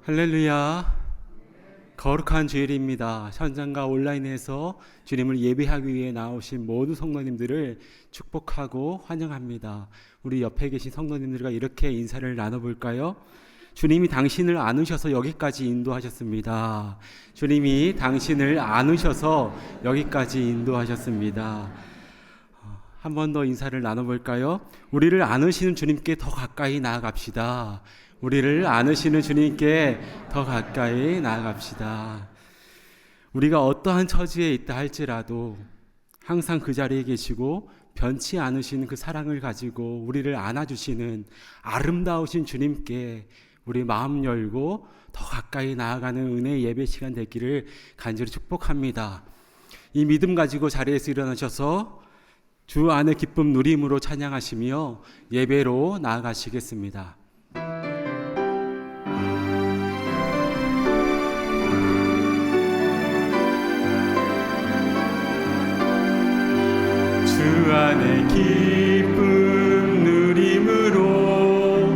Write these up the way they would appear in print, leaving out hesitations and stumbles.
할렐루야. 거룩한 주일입니다. 현장과 온라인에서 주님을 예배하기 위해 나오신 모든 성도님들을 축복하고 환영합니다. 우리 옆에 계신 성도님들과 이렇게 인사를 나눠볼까요? 주님이 당신을 안으셔서 여기까지 인도하셨습니다. 주님이 당신을 안으셔서 여기까지 인도하셨습니다. 한 번 더 인사를 나눠볼까요? 우리를 안으시는 주님께 더 가까이 나아갑시다. 우리를 안으시는 주님께 더 가까이 나아갑시다. 우리가 어떠한 처지에 있다 할지라도 항상 그 자리에 계시고 변치 않으신 그 사랑을 가지고 우리를 안아주시는 아름다우신 주님께 우리 마음 열고 더 가까이 나아가는 은혜의 예배 시간 되기를 간절히 축복합니다. 이 믿음 가지고 자리에서 일어나셔서 주 안의 기쁨 누림으로 찬양하시며 예배로 나아가시겠습니다. 주 안의 기쁨 누림으로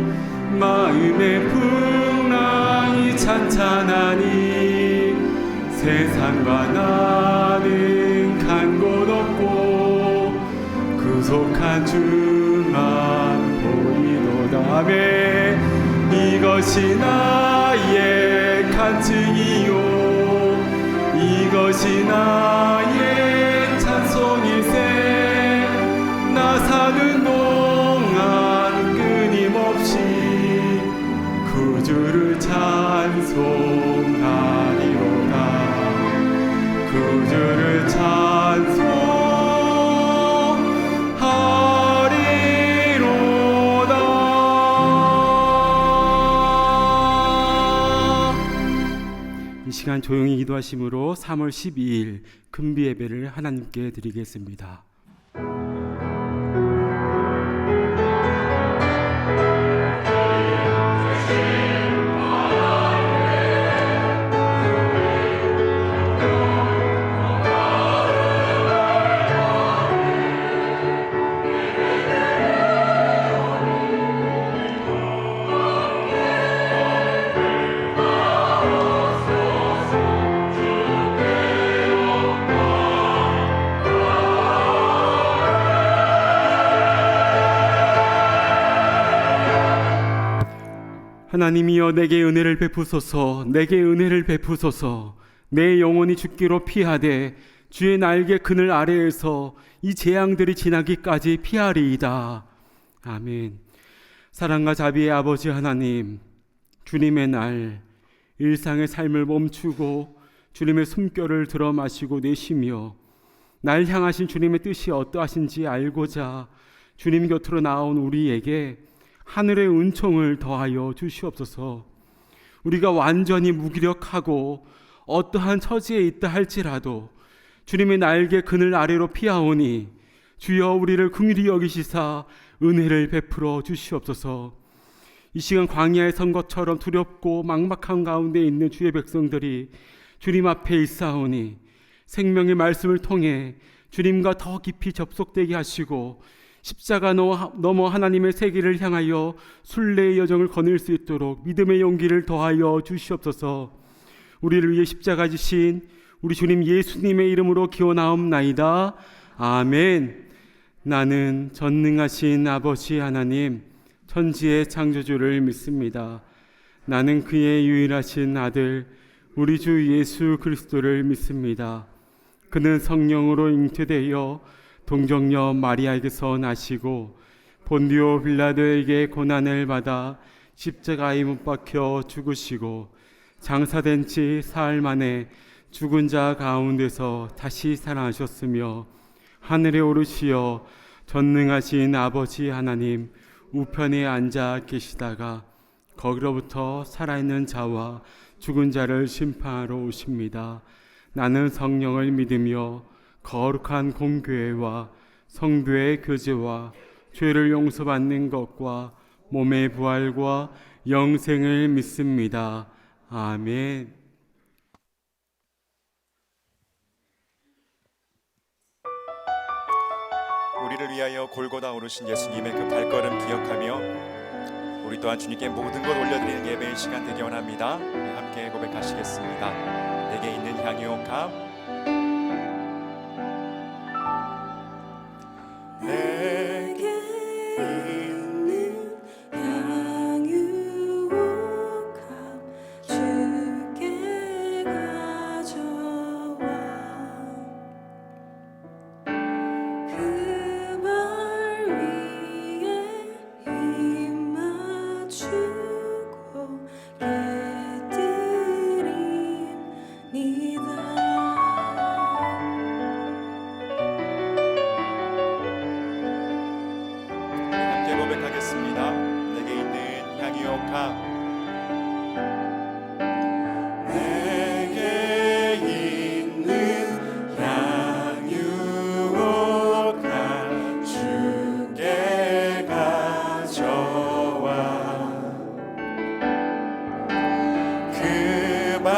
마음의 풍랑이 찬찬하니 세상과 나는 간 곳 없고 구속한 주만 보이도다. 아멘. 이것이 나의 간증이요 이것이 나의 찬송일세. 나 사는 동안 끊임없이 구주를 찬송하리로다. 구주를 찬송하리로다. 이 시간 조용히 기도하심으로 3월 12일 금비 예배를 하나님께 드리겠습니다. 하나님이여 내게 은혜를 베푸소서. 내게 은혜를 베푸소서. 내 영혼이 죽기로 피하되 주의 날개 그늘 아래에서 이 재앙들이 지나기까지 피하리이다. 아멘. 사랑과 자비의 아버지 하나님, 주님의 날 일상의 삶을 멈추고 주님의 숨결을 들어 마시고 내쉬며 날 향하신 주님의 뜻이 어떠하신지 알고자 주님 곁으로 나온 우리에게 하늘의 은총을 더하여 주시옵소서. 우리가 완전히 무기력하고 어떠한 처지에 있다 할지라도 주님의 날개 그늘 아래로 피하오니 주여 우리를 긍휼히 여기시사 은혜를 베풀어 주시옵소서. 이 시간 광야의 선거처럼 두렵고 막막한 가운데 있는 주의 백성들이 주님 앞에 있사오니 생명의 말씀을 통해 주님과 더 깊이 접속되게 하시고 십자가 넘어 하나님의 세계를 향하여 순례의 여정을 거닐 수 있도록 믿음의 용기를 더하여 주시옵소서. 우리를 위해 십자가 지신 우리 주님 예수님의 이름으로 기원하옵나이다. 아멘. 나는 전능하신 아버지 하나님 천지의 창조주를 믿습니다. 나는 그의 유일하신 아들 우리 주 예수 그리스도를 믿습니다. 그는 성령으로 잉태되어 동정녀 마리아에게서 나시고 본디오 빌라도에게 고난을 받아 십자가에 못 박혀 죽으시고 장사된 지 사흘 만에 죽은 자 가운데서 다시 살아나셨으며 하늘에 오르시어 전능하신 아버지 하나님 우편에 앉아 계시다가 거기로부터 살아있는 자와 죽은 자를 심판하러 오십니다. 나는 성령을 믿으며 거룩한 공교회와 성도의 교제와 죄를 용서받는 것과 몸의 부활과 영생을 믿습니다. 아멘. 우리를 위하여 골고다 오르신 예수님의 그 발걸음 기억하며 우리 또한 주님께 모든 것 올려드리는 예배의 시간 되기 원합니다. 함께 고백하시겠습니다. 내게 있는 향유 값, 내게 있는 향유옥합 주께 가져와 그 발 위에 힘 맞추고 깨드립니다. 함께 고백하겠습니다. 내게 있는 향유옥합, 내게 있는 향유옥합 주께 가져와 그 발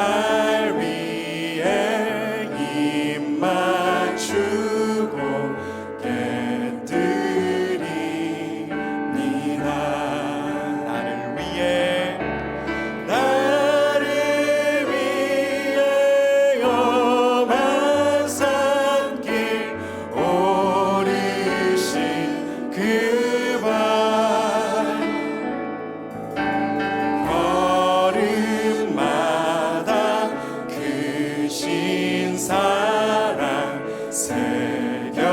위에 힘 맞추고 깨뜨립니다. 나를 위해 험한 산길 오르신 그 발, 걸음마다 크신 사랑 새겨놓았네.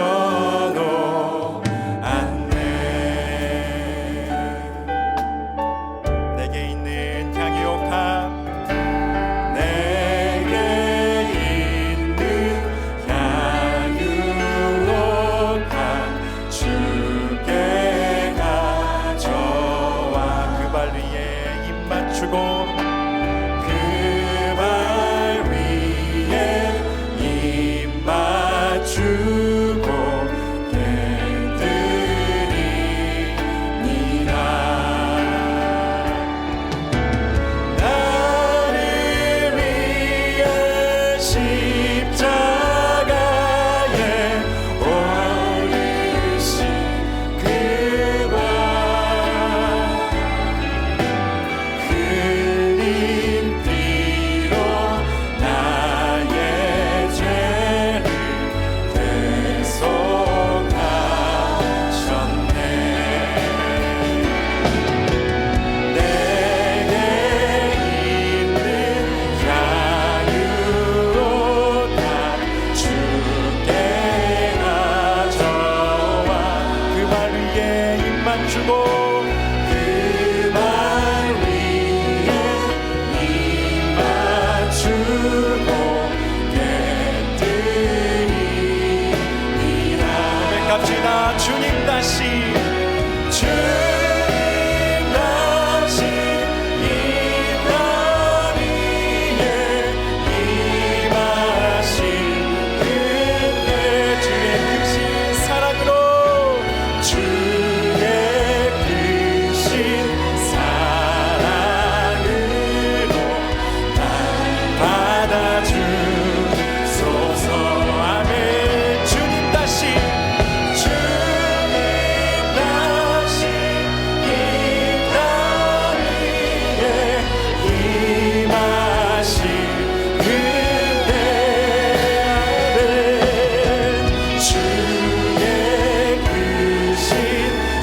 내게 있는 향유옥합, 내게 있는 향유옥합 주께 가져와 그 발 위에 입 맞추고 그 발 위에 입 맞추고 깨뜨립니다. 나를 위해 십자가에 오르신 그 발, 흘린 피로 나의 죄를 대속하셨네. 내게 있는 향유옥합 주께 가져와 그 발 위에 입 맞추고 그 발 위에 입 맞추고 깨뜨립니다. 고백합시다. 주님 다시 이 땅 위에 임하신 그때 주의 크신 사랑으로 주의 크신 사랑으로 날 받아주소서. 아멘. 주님 다시 이 땅 위에 임하신 그때 주의 크신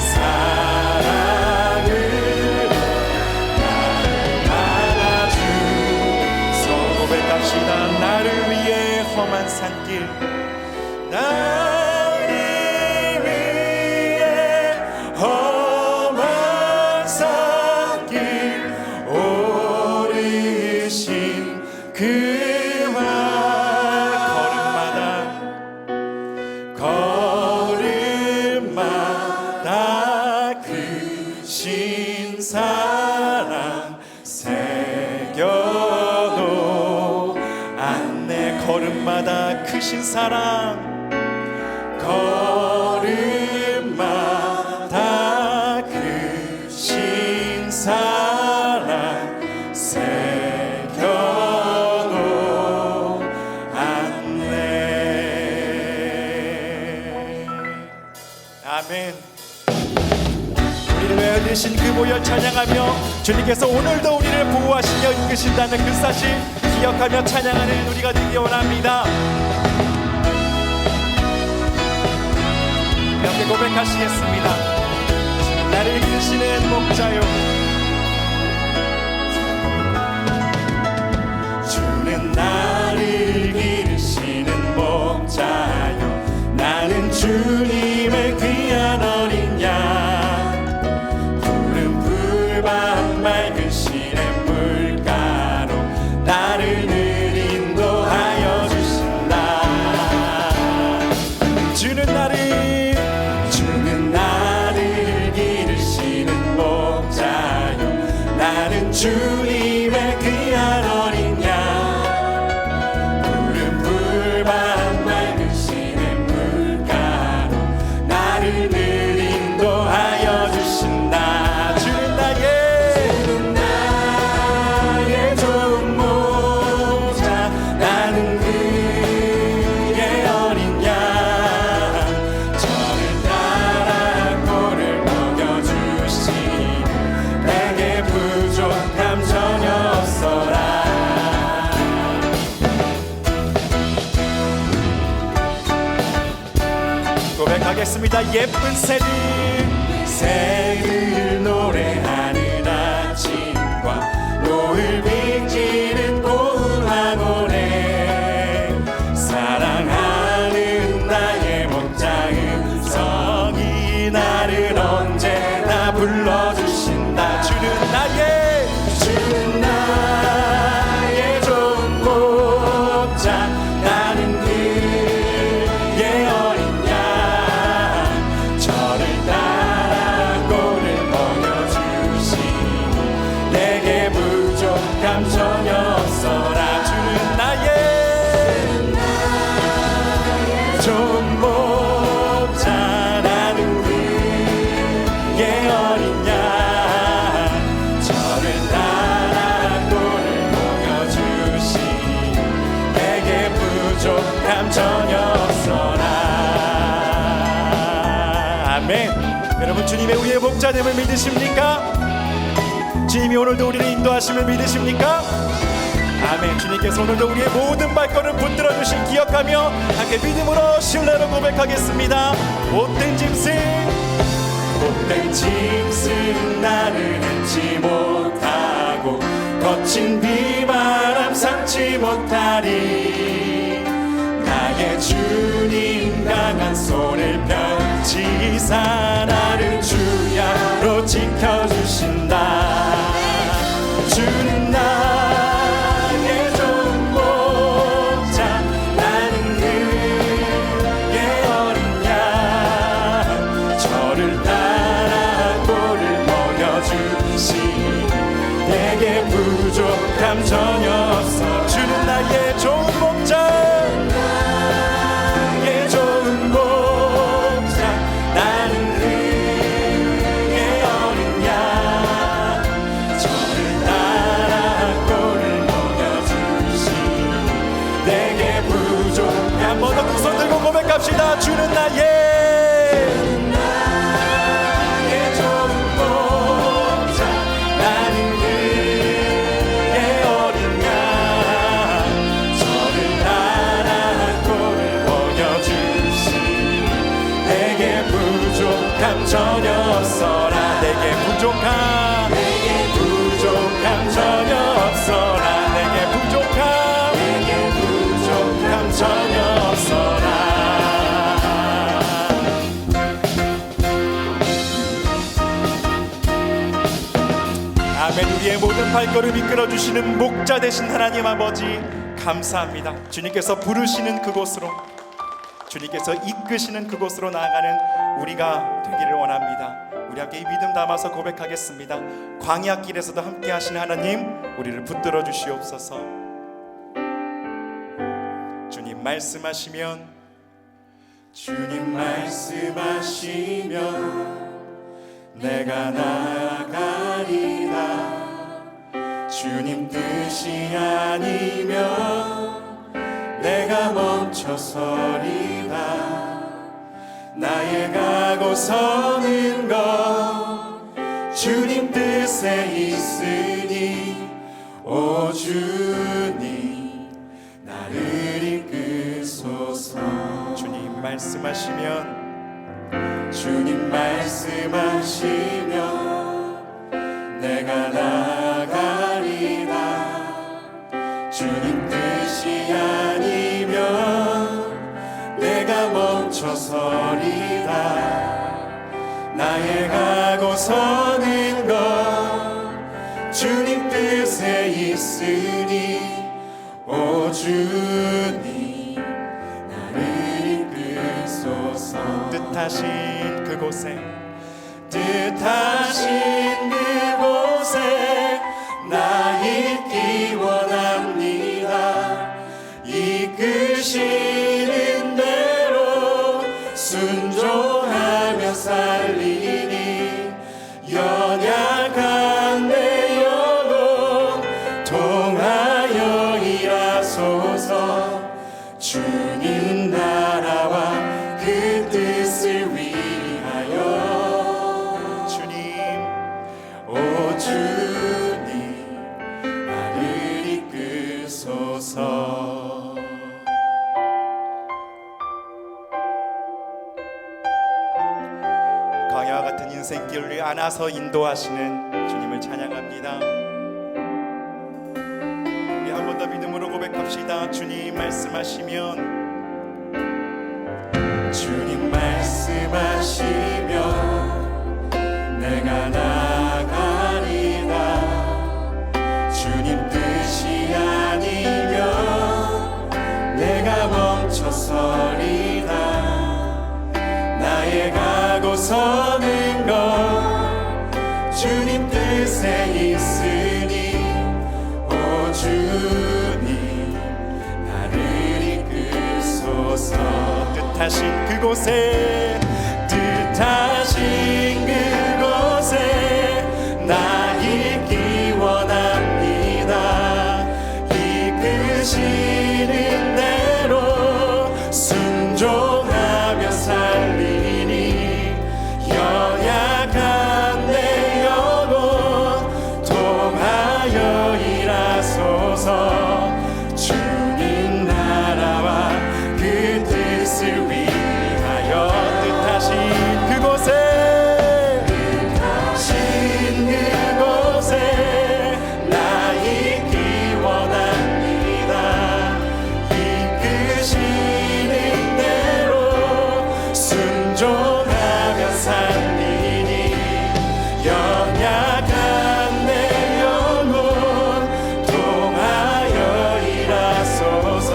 사랑으로 날 받아주소. 고백합시다. 나를 위해 험한 산길, 나를 위해 험한 산길 오르신 그 발, 걸음마다 크신 사랑 새겨놓았네. 걸음마다 크신 사랑, 걸음마다 크신 사랑 새겨놓았네. 아멘. 우리를 위해 이끄신 그 보혈 찬양하며 주님께서 오늘도 우리를 보호하시며 이끄신다는 그 사실 기억하며 찬양하는 우리가 되기 원합니다. 이렇게 고백하시겠습니다. 나를 기르시는 목자요, 주는 나를 기르시는 목자요, 나는 주님의 귀한 어린 양, 푸른 풀밭 맑은 시냇 물가로 나를 늘 인도하여 주신다. 주는 나를 기르시는 목자요, 나는 주님의 귀한 어린 양, 푸른 풀밭 맑은 시냇 물가로 나를 늘 인도하여 주신다. 주는 나의 좋은 목자, 나는 그의 어린 양, 저를 따라 꼴을 먹여주시니 내게 부족함 전혀 없어라. 고백하겠습니다. 예쁜 새들 노래하는 아침과 노을 비치는 고운 황혼에 사랑하는 나의 목자의 성이 나를 언제나 불러주신다. 주는 나의 좋은 목자, 나는 그의 어린 양, 저를 따라 꼴을 먹여주시니 내게 부족함 전혀 없어라. 주는 나의 좋은 목자, 나는 그의 어린 양, 저를 따라 꼴을 먹여주시니 내게 부족함 전혀 없어라. 아멘. 여러분, 주님의 우리의 목자됨을 믿으십니까? 주님이 오늘도 우리를 인도하심을 믿으십니까? 아멘. 주님께서 오늘도 우리의 모든 발걸음 붙들어 주신 기억하며 함께 믿음으로 신뢰로 고백하겠습니다. 못된 짐승 나를 밟지 못하고 거친 비바람 삼지 못하리. 나의 주님 강한 손을 펼치사 나를 주야로 지켜주신다. 주는 나의 좋은 목자, 나는 그의 어린 양, 저를 따라 꼴을 먹여주시니 내게 부족함 전혀 없어. 주는 나의 좋은 목자, 고백합시다. 주는 나의 좋은 목자, 나는 그의 어린 양, 저를 따라 꼴을 먹여주시니 내게 부족함 전혀 없어라. 내게 부족함 전혀 없어라. 내게 부족함 전혀 없어라. 아멘. 우리의 모든 발걸음 이끌어주시는 목자 되신 하나님 아버지 감사합니다. 주님께서 부르시는 그곳으로, 주님께서 이끄시는 그곳으로 나아가는 우리가 되기를 원합니다. 우리 함께 이 믿음 담아서 고백하겠습니다. 광야길에서도 함께 하시는 하나님, 우리를 붙들어 주시옵소서. 주님 말씀하시면 내가 나아가리라. 주님 뜻이 아니면 내가 멈춰서리라. 나의 가고 서는 것 주님 뜻에 있으니 오 주님 나를 이끄소서. 주님 말씀하시면 내가 나가리라. 주님 뜻이 아니면 내가 멈춰서리라. 나의 가고 서는 것 주님 뜻에 있으니 오 주님 나를 이끄소서. 뜻하신 그곳에 나 있기 원합니다. 이끄시는 대로 순종하며 살리니 연약한 내 영혼 통하여 일하소서. 주님 나라와 그 뜻을 위하여 주님 오 주님 나를 이끄소서. 광야와 같은 인생길을 안아서 인도하시는 주님을 찬양합니다. 우리 한 번 더 믿음으로 고백합시다. 주님 말씀하시면 내가 나가리라. 주님 뜻이 아니면 내가 멈춰서리라. 나의 가고 서는 것 주님 뜻에 있으니 오 주님 나를 이끄소서. 뜻하신 그곳에 나 있기 원합니다. 이끄시는 대로 순종하며 살리니 연약한 내 영혼 통하여 일하소서. 주님 나라와 그 뜻을 위하여 뜻하신 그곳에 나 있기 원합니다. 이끄시는 대로 순종하며 살리니 연약한 내 영혼 통하여 일하소서.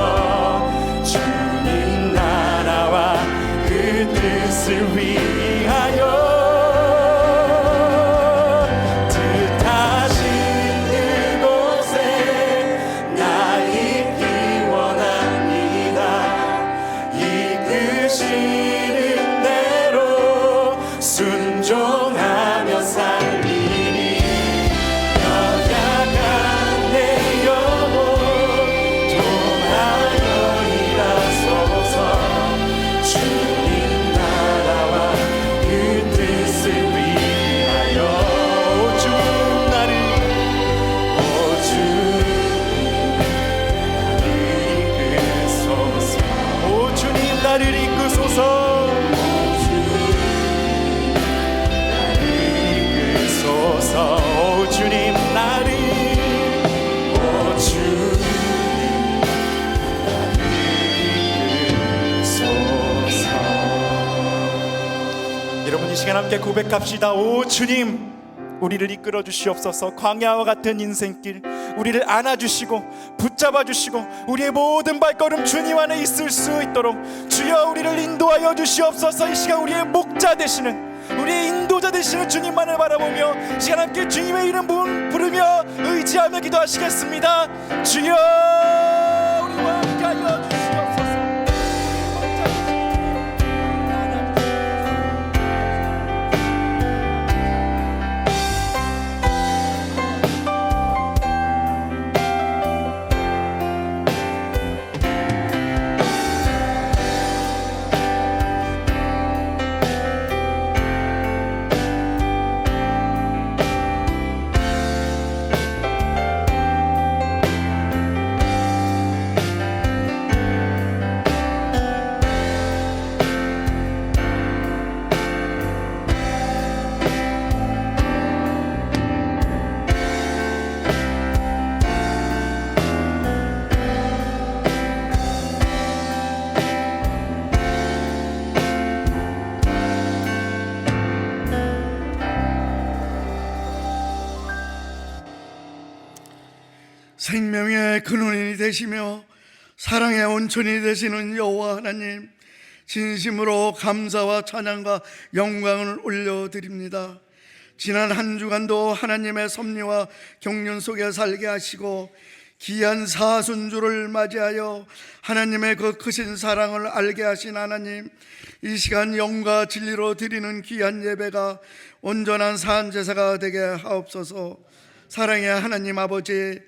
주님 나라와 그 뜻을 위하여 순종하며 살리니 연약한 내 영혼 통하여 일하소서. 주님 나라와 그 뜻을 위하여 오 주님 나를 이끄소서. 오 주님 나를 이끄소서. 오 주님 나를 오 주님 나를 이끄소서. 여러분 이 시간 함께 고백합시다. 오 주님 우리를 이끌어 주시옵소서. 광야와 같은 인생길 우리를 안아주시고 붙잡아주시고 우리의 모든 발걸음 주님 안에 있을 수 있도록 주여 우리를 인도하여 주시옵소서. 이 시간 우리의 목자 되시는 우리의 인도자 되시는 주님만을 바라보며 시간 함께 주님의 이름 부르며 의지하며 기도하시겠습니다. 주여 우리와 함께하여 주시옵소서. 생명의 근원이 되시며 사랑의 온천이 되시는 여호와 하나님, 진심으로 감사와 찬양과 영광을 올려드립니다. 지난 한 주간도 하나님의 섭리와 경륜 속에 살게 하시고 귀한 사순주를 맞이하여 하나님의 그 크신 사랑을 알게 하신 하나님, 이 시간 영과 진리로 드리는 귀한 예배가 온전한 산제사가 되게 하옵소서. 사랑의 하나님 아버지,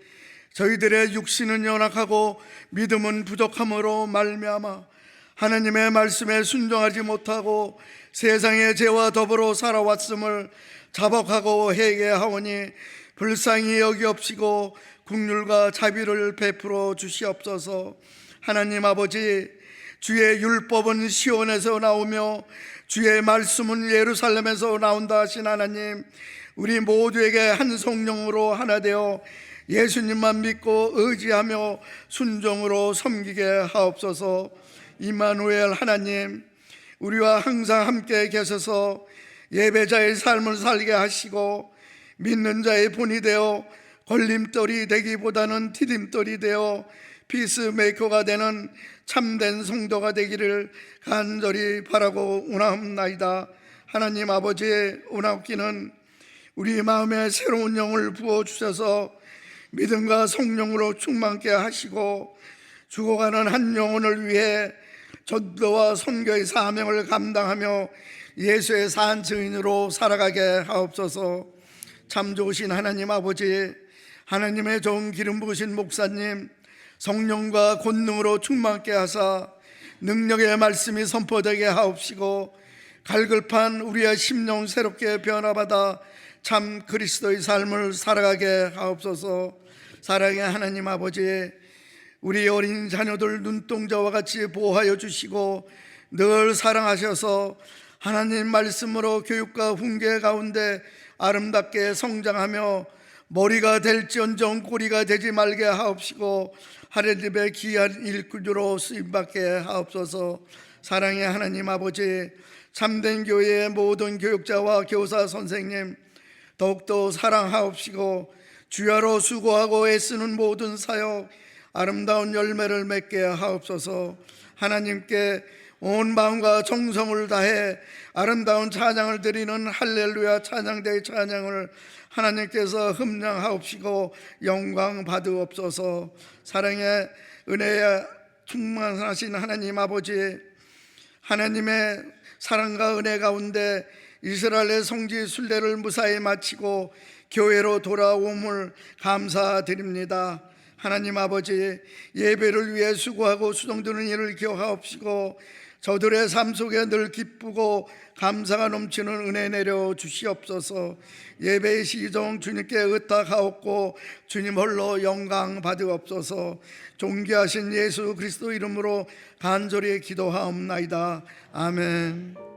저희들의 육신은 연약하고 믿음은 부족함으로 말미암아 하나님의 말씀에 순종하지 못하고 세상의 죄와 더불어 살아왔음을 자복하고 회개하오니 불쌍히 여기옵시고 긍휼과 자비를 베풀어 주시옵소서. 하나님 아버지, 주의 율법은 시온에서 나오며 주의 말씀은 예루살렘에서 나온다 하신 하나님, 우리 모두에게 한 성령으로 하나 되어 예수님만 믿고 의지하며 순종으로 섬기게 하옵소서. 임마누엘 하나님, 우리와 항상 함께 계셔서 예배자의 삶을 살게 하시고 믿는 자의 본이 되어 걸림돌이 되기보다는 디딤돌이 되어 피스메이커가 되는 참된 성도가 되기를 간절히 바라고 원하옵나이다. 하나님 아버지, 원하옵기는 우리 마음에 새로운 영을 부어주셔서 믿음과 성령으로 충만케 하시고 죽어가는 한 영혼을 위해 전도와 선교의 사명을 감당하며 예수의 산 증인으로 살아가게 하옵소서. 참 좋으신 하나님 아버지, 하나님의 좋은 기름 부으신 목사님, 성령과 권능으로 충만케 하사 능력의 말씀이 선포되게 하옵시고 갈급한 우리의 심령 새롭게 변화받아 참 그리스도의 삶을 살아가게 하옵소서. 사랑의 하나님 아버지, 우리 어린 자녀들 눈동자와 같이 보호하여 주시고 늘 사랑하셔서 하나님 말씀으로 교육과 훈계 가운데 아름답게 성장하며 머리가 될지언정 꼬리가 되지 말게 하옵시고 하나님의 귀한 일꾼으로 쓰임받게 하옵소서. 사랑의 하나님 아버지, 참된 교회의 모든 교육자와 교사 선생님 더욱더 사랑하옵시고 주야로 수고하고 애쓰는 모든 사역 아름다운 열매를 맺게 하옵소서. 하나님께 온 마음과 정성을 다해 아름다운 찬양을 드리는 할렐루야 찬양대의 찬양을 하나님께서 흠량하옵시고 영광 받으옵소서. 사랑의 은혜에 충만하신 하나님 아버지, 하나님의 사랑과 은혜 가운데 이스라엘의 성지 순례를 무사히 마치고 교회로 돌아옴을 감사드립니다. 하나님 아버지, 예배를 위해 수고하고 수종드는 일을 기억하옵시고 저들의 삶 속에 늘 기쁘고 감사가 넘치는 은혜 내려 주시옵소서. 예배의 시종 주님께 의탁하옵고 주님 홀로 영광 받으옵소서. 존귀하신 예수 그리스도 이름으로 간절히 기도하옵나이다. 아멘.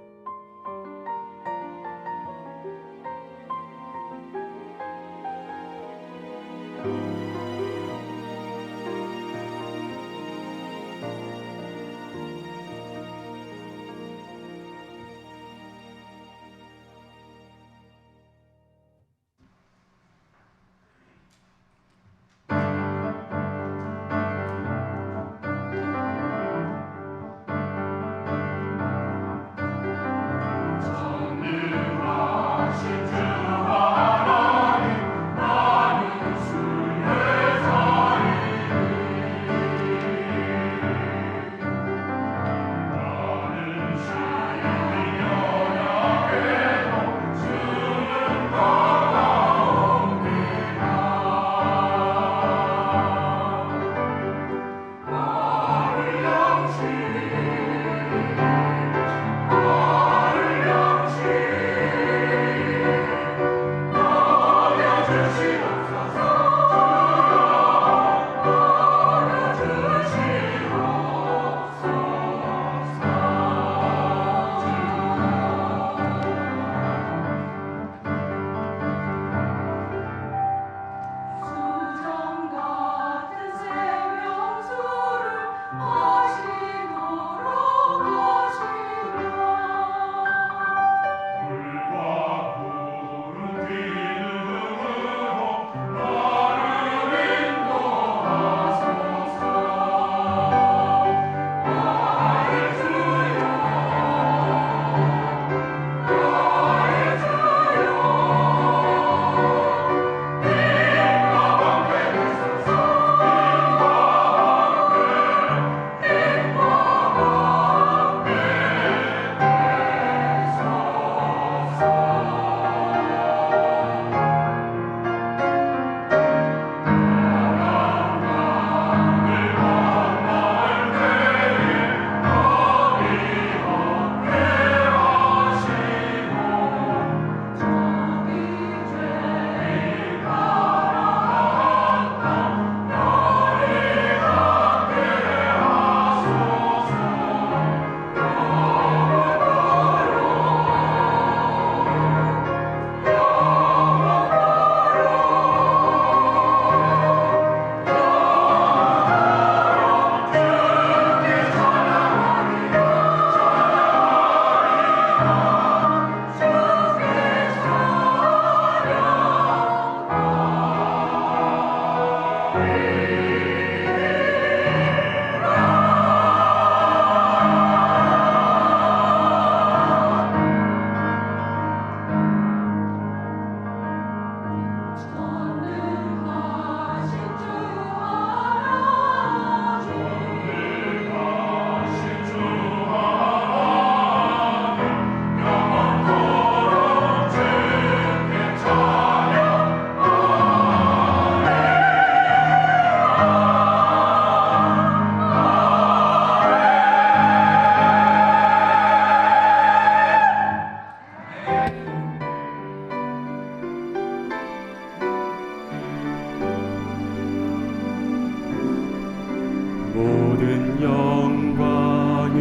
모든 영광을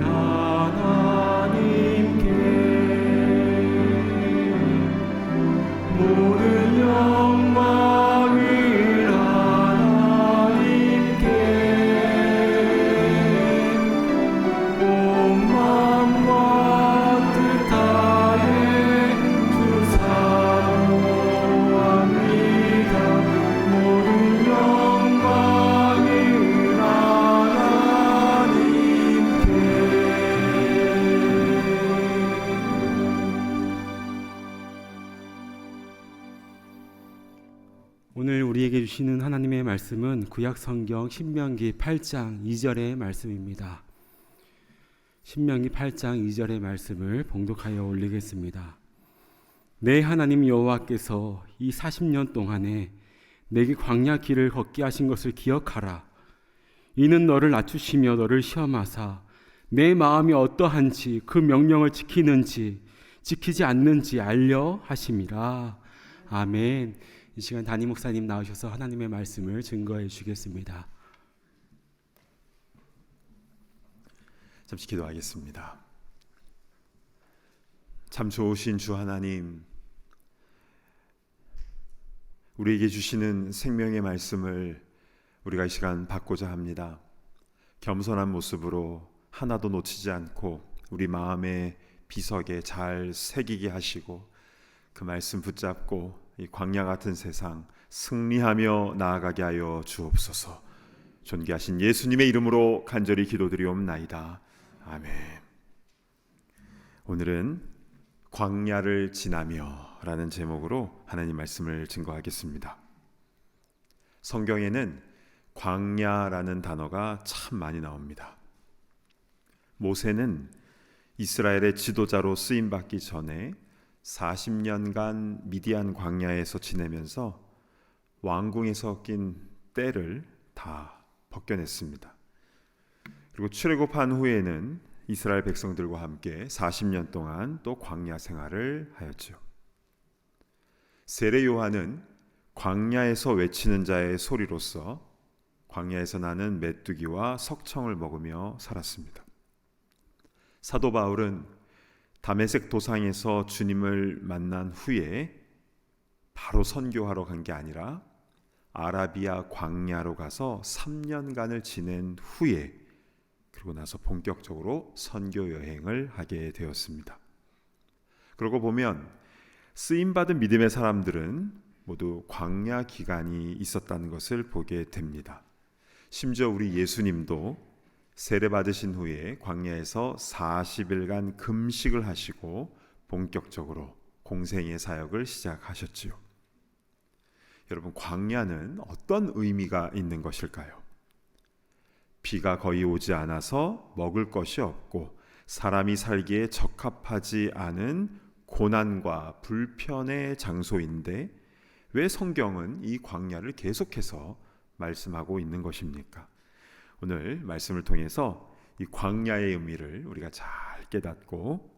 하나님께 모든 영광을 하나님께 온 마음과 뜻 다해 주 사모합니다. 모든 영광을 하나님께. 오늘 우리에게 주시는 하나님의 말씀은 구약 성경 신명기 8장 2절의 말씀입니다. 신명기 8장 2절의 말씀을 봉독하여 올리겠습니다. 내 하나님 여호와께서 이 40년 동안에 내게 광야 길을 걷게 하신 것을 기억하라. 이는 너를 낮추시며 너를 시험하사 내 마음이 어떠한지 그 명령을 지키는지 지키지 않는지 알려 하심이라. 아멘. 이 시간 담임 목사님 나오셔서 하나님의 말씀을 증거해 주시겠습니다. 잠시 기도하겠습니다. 참 좋으신 주 하나님, 우리에게 주시는 생명의 말씀을 우리가 이 시간 받고자 합니다. 겸손한 모습으로 하나도 놓치지 않고 우리 마음의 비석에 잘 새기게 하시고 그 말씀 붙잡고 이 광야 같은 세상 승리하며 나아가게 하여 주옵소서. 존귀하신 예수님의 이름으로 간절히 기도드리옵나이다. 아멘. 오늘은 광야를 지나며 라는 제목으로 하나님 말씀을 증거하겠습니다. 성경에는 광야라는 단어가 참 많이 나옵니다. 모세는 이스라엘의 지도자로 쓰임받기 전에 40년간 미디안 광야에서 지내면서 왕궁에서 낀 때를 다 벗겨냈습니다. 그리고 출애굽한 후에는 이스라엘 백성들과 함께 40년 동안 또 광야 생활을 하였죠. 세례 요한은 광야에서 외치는 자의 소리로서 광야에서 나는 메뚜기와 석청을 먹으며 살았습니다. 사도 바울은 다메섹 도상에서 주님을 만난 후에 바로 선교하러 간 게 아니라 아라비아 광야로 가서 3년간을 지낸 후에 그리고 나서 본격적으로 선교 여행을 하게 되었습니다. 그러고 보면 쓰임받은 믿음의 사람들은 모두 광야 기간이 있었다는 것을 보게 됩니다. 심지어 우리 예수님도 세례 받으신 후에 광야에서 40일간 금식을 하시고 본격적으로 공생의 사역을 시작하셨지요. 여러분, 광야는 어떤 의미가 있는 것일까요? 비가 거의 오지 않아서 먹을 것이 없고 사람이 살기에 적합하지 않은 고난과 불편의 장소인데 왜 성경은 이 광야를 계속해서 말씀하고 있는 것입니까? 오늘 말씀을 통해서 이 광야의 의미를 우리가 잘 깨닫고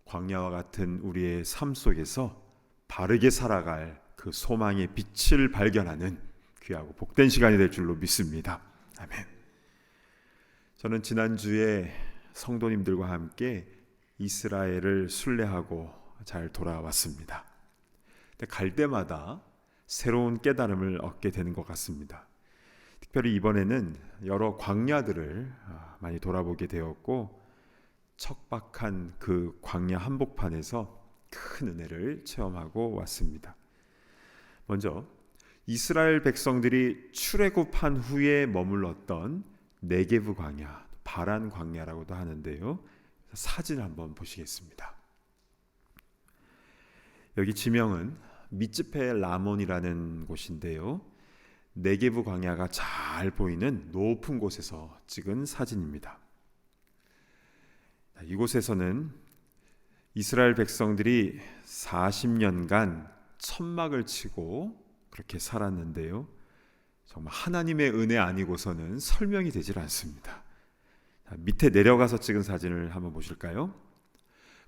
광야와 같은 우리의 삶 속에서 바르게 살아갈 그 소망의 빛을 발견하는 귀하고 복된 시간이 될 줄로 믿습니다. 아멘. 저는 지난주에 성도님들과 함께 이스라엘을 순례하고 잘 돌아왔습니다. 근데 갈 때마다 새로운 깨달음을 얻게 되는 것 같습니다. 특별히 이번에는 여러 광야들을 많이 돌아보게 되었고 척박한 그 광야 한복판에서 큰 은혜를 체험하고 왔습니다. 먼저 이스라엘 백성들이 출애굽한 후에 머물렀던 네게브 광야, 바란 광야라고도 하는데요. 사진을 한번 보시겠습니다. 여기 지명은 미츠페 라몬이라는 곳인데요. 네게브 광야가 잘 보이는 높은 곳에서 찍은 사진입니다. 이곳에서는 이스라엘 백성들이 40년간 천막을 치고 그렇게 살았는데요. 정말 하나님의 은혜 아니고서는 설명이 되질 않습니다. 밑에 내려가서 찍은 사진을 한번 보실까요?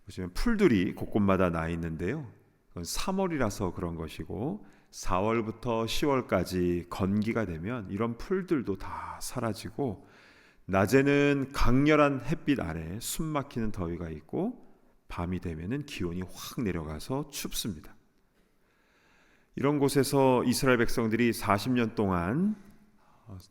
보시면 풀들이 곳곳마다 나 있는데요. 그건 3월이라서 그런 것이고 4월부터 10월까지 건기가 되면 이런 풀들도 다 사라지고 낮에는 강렬한 햇빛 아래 숨막히는 더위가 있고 밤이 되면은 기온이 확 내려가서 춥습니다. 이런 곳에서 이스라엘 백성들이 40년 동안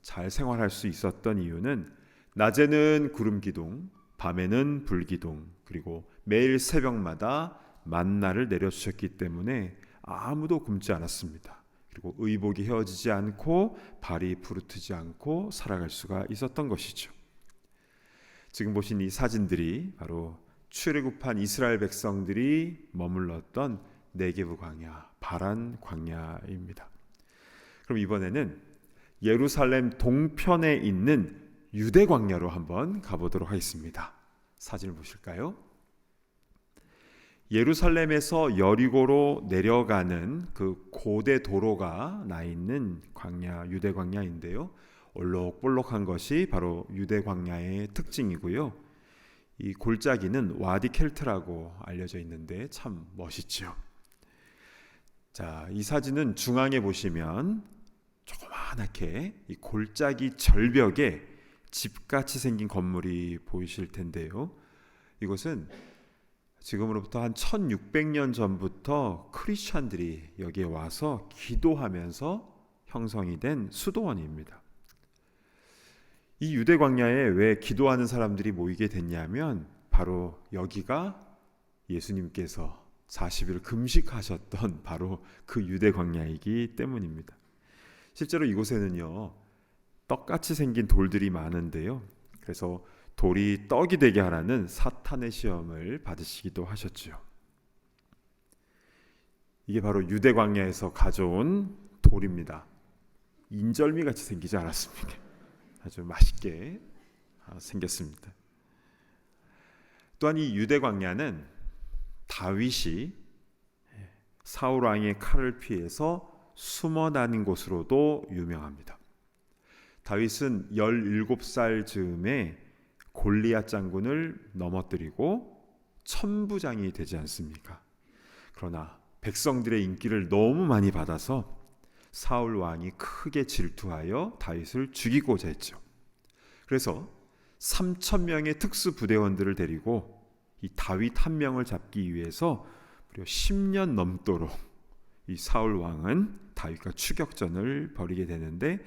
잘 생활할 수 있었던 이유는 낮에는 구름 기둥, 밤에는 불 기둥, 그리고 매일 새벽마다 만나를 내려주셨기 때문에 아무도 굶지 않았습니다. 그리고 의복이 헤어지지 않고 발이 부르트지 않고 살아갈 수가 있었던 것이죠. 지금 보신 이 사진들이 바로 출애굽한 이스라엘 백성들이 머물렀던 네게브 광야, 바란 광야입니다. 그럼 이번에는 예루살렘 동편에 있는 유대 광야로 한번 가보도록 하겠습니다. 사진을 보실까요? 예루살렘에서 여리고로 내려가는 그 고대 도로가 나 있는 광야, 유대 광야인데요. 올록볼록한 것이 바로 유대 광야의 특징이고요. 이 골짜기는 와디 켈트라고 알려져 있는데 참 멋있죠. 자, 이 사진은 중앙에 보시면 조그맣게 이 골짜기 절벽에 집같이 생긴 건물이 보이실 텐데요. 이곳은 지금으로부터 한 1600년 전부터 크리스찬들이 여기에 와서 기도하면서 형성이 된 수도원입니다. 이 유대 광야에 왜 기도하는 사람들이 모이게 됐냐면 바로 여기가 예수님께서 40일 금식하셨던 바로 그 유대 광야이기 때문입니다. 실제로 이곳에는요, 떡같이 생긴 돌들이 많은데요. 그래서 돌이 떡이 되게 하라는 사탄의 시험을 받으시기도 하셨죠. 이게 바로 유대 광야에서 가져온 돌입니다. 인절미 같이 생기지 않았습니까? 아주 맛있게 생겼습니다. 또한 이 유대 광야는 다윗이 사울 왕의 칼을 피해서 숨어 다닌 곳으로도 유명합니다. 다윗은 17살 즈음에 골리앗 장군을 넘어뜨리고 천부장이 되지 않습니까? 그러나 백성들의 인기를 너무 많이 받아서 사울 왕이 크게 질투하여 다윗을 죽이고자 했죠. 그래서 3,000명의 특수 부대원들을 데리고 이 다윗 한 명을 잡기 위해서 무려 10년 넘도록 이 사울 왕은 다윗과 추격전을 벌이게 되는데,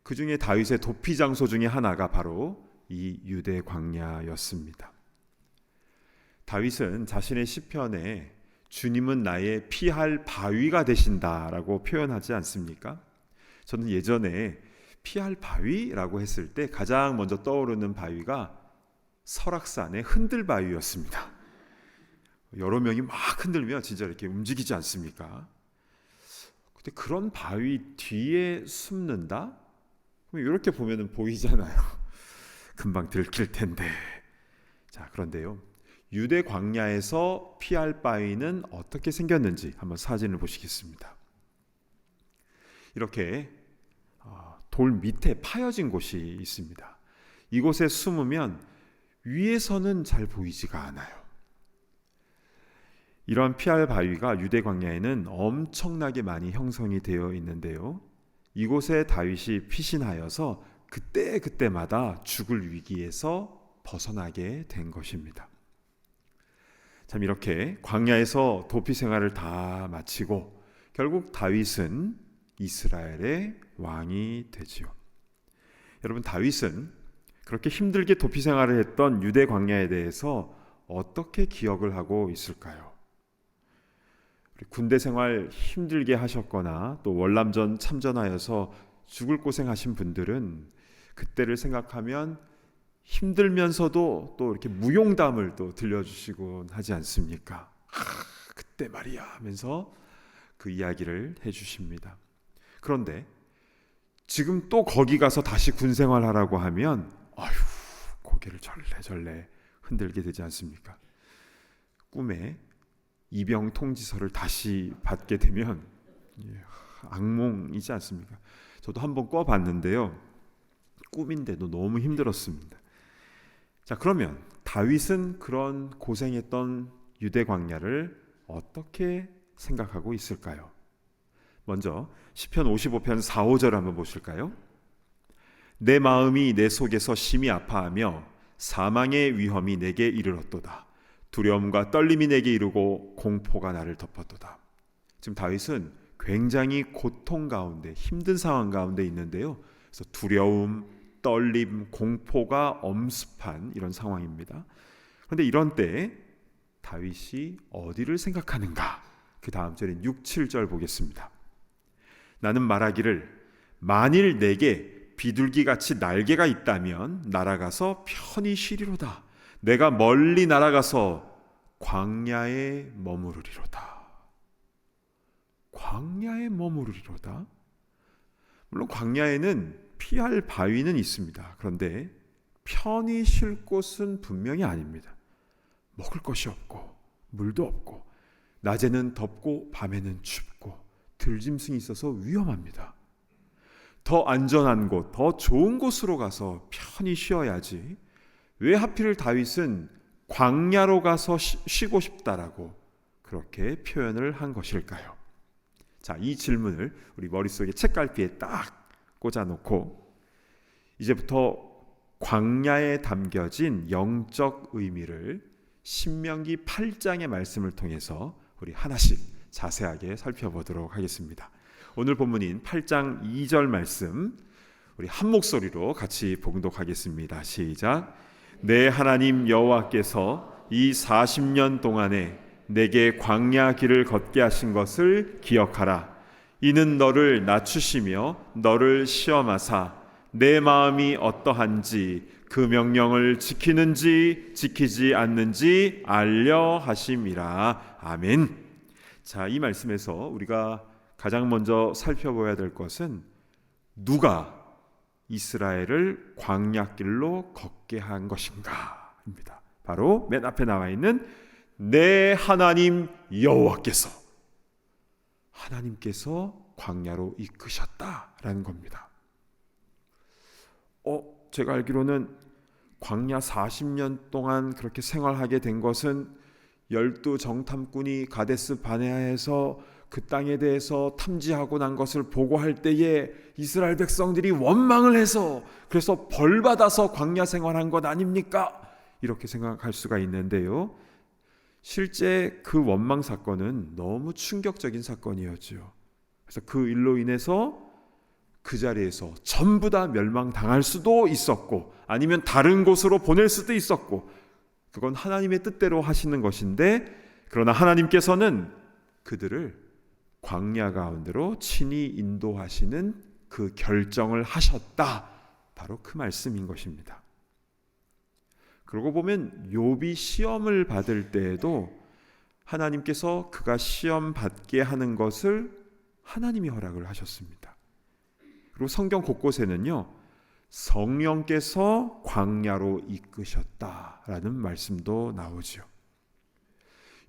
그 중에 다윗의 도피 장소 중에 하나가 바로 이 유대 광야였습니다. 다윗은 자신의 시편에 주님은 나의 피할 바위가 되신다라고 표현하지 않습니까? 저는 예전에 피할 바위라고 했을 때 가장 먼저 떠오르는 바위가 설악산의 흔들바위였습니다. 여러 명이 막 흔들면 진짜 이렇게 움직이지 않습니까? 근데 그런 바위 뒤에 숨는다? 그럼 이렇게 보면 보이잖아요. 금방 들킬 텐데. 자, 그런데요, 유대 광야에서 피할 바위는 어떻게 생겼는지 한번 사진을 보시겠습니다. 이렇게 돌 밑에 파여진 곳이 있습니다. 이곳에 숨으면 위에서는 잘 보이지가 않아요. 이러한 피할 바위가 유대 광야에는 엄청나게 많이 형성이 되어 있는데요. 이곳에 다윗이 피신하여서 그때마다 죽을 위기에서 벗어나게 된 것입니다. 참, 이렇게 광야에서 도피 생활을 다 마치고 결국 다윗은 이스라엘의 왕이 되지요. 여러분, 다윗은 그렇게 힘들게 도피 생활을 했던 유대 광야에 대해서 어떻게 기억을 하고 있을까요? 군대 생활 힘들게 하셨거나 또 월남전 참전하여서 죽을 고생하신 분들은 그때를 생각하면 힘들면서도 또 이렇게 무용담을 또 들려주시곤 하지 않습니까? 그때 말이야 하면서 그 이야기를 해주십니다. 그런데 지금 또 거기 가서 다시 군 생활하라고 하면 고개를 절레절레 흔들게 되지 않습니까? 꿈에 이병 통지서를 다시 받게 되면 악몽이지 않습니까? 저도 한번 꿔봤는데요, 꿈인데도 너무 힘들었습니다. 자, 그러면 다윗은 그런 고생했던 유대 광야를 어떻게 생각하고 있을까요? 먼저 시편 55편 4, 5절 한번 보실까요? 내 마음이 내 속에서 심히 아파하며 사망의 위험이 내게 이르렀도다. 두려움과 떨림이 내게 이르고 공포가 나를 덮었도다. 지금 다윗은 굉장히 고통 가운데, 힘든 상황 가운데 있는데요. 그래서 두려움, 떨림, 공포가 엄습한 이런 상황입니다. 그런데 이런 때 다윗이 어디를 생각하는가? 그 다음 절인 6, 7절 보겠습니다. 나는 말하기를 만일 내게 비둘기같이 날개가 있다면 날아가서 편히 쉬리로다. 내가 멀리 날아가서 광야에 머무르리로다. 광야에 머무르리로다. 물론 광야에는 피할 바위는 있습니다. 그런데 편히 쉴 곳은 분명히 아닙니다. 먹을 것이 없고 물도 없고 낮에는 덥고 밤에는 춥고 들짐승이 있어서 위험합니다. 더 안전한 곳, 더 좋은 곳으로 가서 편히 쉬어야지 왜 하필 다윗은 광야로 가서 쉬고 싶다라고 그렇게 표현을 한 것일까요? 자, 이 질문을 우리 머릿속에 책갈피에 딱 꽂아놓고 이제부터 광야에 담겨진 영적 의미를 신명기 8장의 말씀을 통해서 우리 하나씩 자세하게 살펴보도록 하겠습니다. 오늘 본문인 8장 2절 말씀 우리 한 목소리로 같이 봉독하겠습니다. 시작. 내 하나님 여호와께서 이 40년 동안에 내게 광야 길을 걷게 하신 것을 기억하라. 이는 너를 낮추시며 너를 시험하사 내 마음이 어떠한지 그 명령을 지키는지 지키지 않는지 알려 하심이라. 아멘. 자, 이 말씀에서 우리가 가장 먼저 살펴봐야 될 것은 누가 이스라엘을 광야길로 걷게 한 것인가입니다. 바로 맨 앞에 나와 있는 내 하나님 여호와께서, 하나님께서 광야로 이끄셨다라는 겁니다. 제가 알기로는 광야 40년 동안 그렇게 생활하게 된 것은 12 정탐꾼이 가데스 바네아에서 그 땅에 대해서 탐지하고 난 것을 보고할 때에 이스라엘 백성들이 원망을 해서 그래서 벌받아서 광야 생활한 것 아닙니까? 이렇게 생각할 수가 있는데요. 실제 그 원망 사건은 너무 충격적인 사건이었죠. 그래서 그 일로 인해서 그 자리에서 전부 다 멸망당할 수도 있었고 아니면 다른 곳으로 보낼 수도 있었고 그건 하나님의 뜻대로 하시는 것인데 그러나 하나님께서는 그들을 광야 가운데로 친히 인도하시는 그 결정을 하셨다. 바로 그 말씀인 것입니다. 그러고 보면 욥이 시험을 받을 때에도 하나님께서 그가 시험 받게 하는 것을 하나님이 허락을 하셨습니다. 그리고 성경 곳곳에는요 성령께서 광야로 이끄셨다라는 말씀도 나오죠.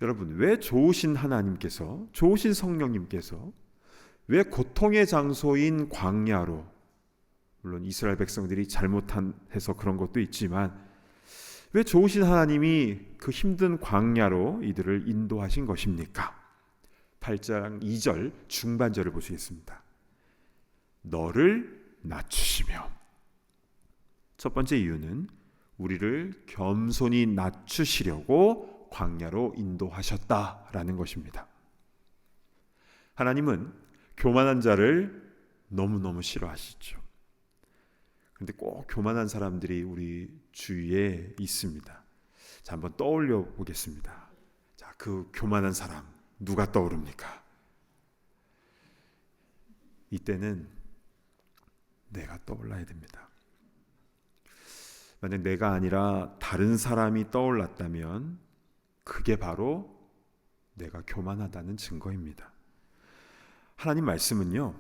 여러분, 왜 좋으신 하나님께서, 좋으신 성령님께서 왜 고통의 장소인 광야로, 물론 이스라엘 백성들이 잘못해서 그런 것도 있지만 왜 좋으신 하나님이 그 힘든 광야로 이들을 인도하신 것입니까? 8장 2절 중반절을 보시겠습니다. 너를 낮추시며. 첫 번째 이유는 우리를 겸손히 낮추시려고 광야로 인도하셨다라는 것입니다. 하나님은 교만한 자를 너무너무 싫어하시죠. 그런데 꼭 교만한 사람들이 우리 주위에 있습니다. 자, 한번 떠올려 보겠습니다. 자, 그 교만한 사람 누가 떠오릅니까? 이때는 내가 떠올라야 됩니다. 만약 내가 아니라 다른 사람이 떠올랐다면 그게 바로 내가 교만하다는 증거입니다. 하나님 말씀은요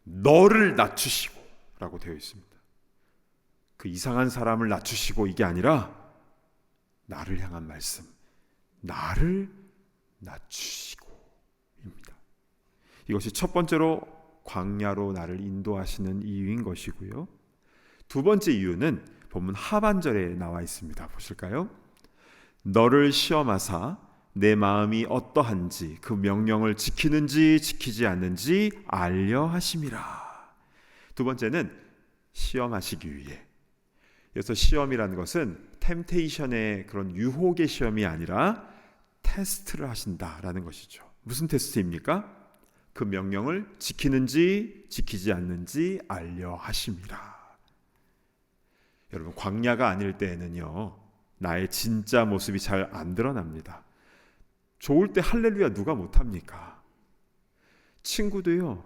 너를 낮추시고 라고 되어 있습니다. 그 이상한 사람을 낮추시고 이게 아니라 나를 향한 말씀, 나를 낮추시고입니다. 이것이 첫 번째로 광야로 나를 인도하시는 이유인 것이고요. 두 번째 이유는 본문 하반절에 나와 있습니다. 보실까요? 너를 시험하사 내 마음이 어떠한지 그 명령을 지키는지 지키지 않는지 알려 하심이라. 두 번째는 시험하시기 위해. 그래서 시험이라는 것은 템테이션의 그런 유혹의 시험이 아니라 테스트를 하신다라는 것이죠. 무슨 테스트입니까? 그 명령을 지키는지 지키지 않는지 알려 하심이라. 여러분, 광야가 아닐 때에는요, 나의 진짜 모습이 잘 안 드러납니다. 좋을 때 할렐루야 누가 못합니까? 친구도요,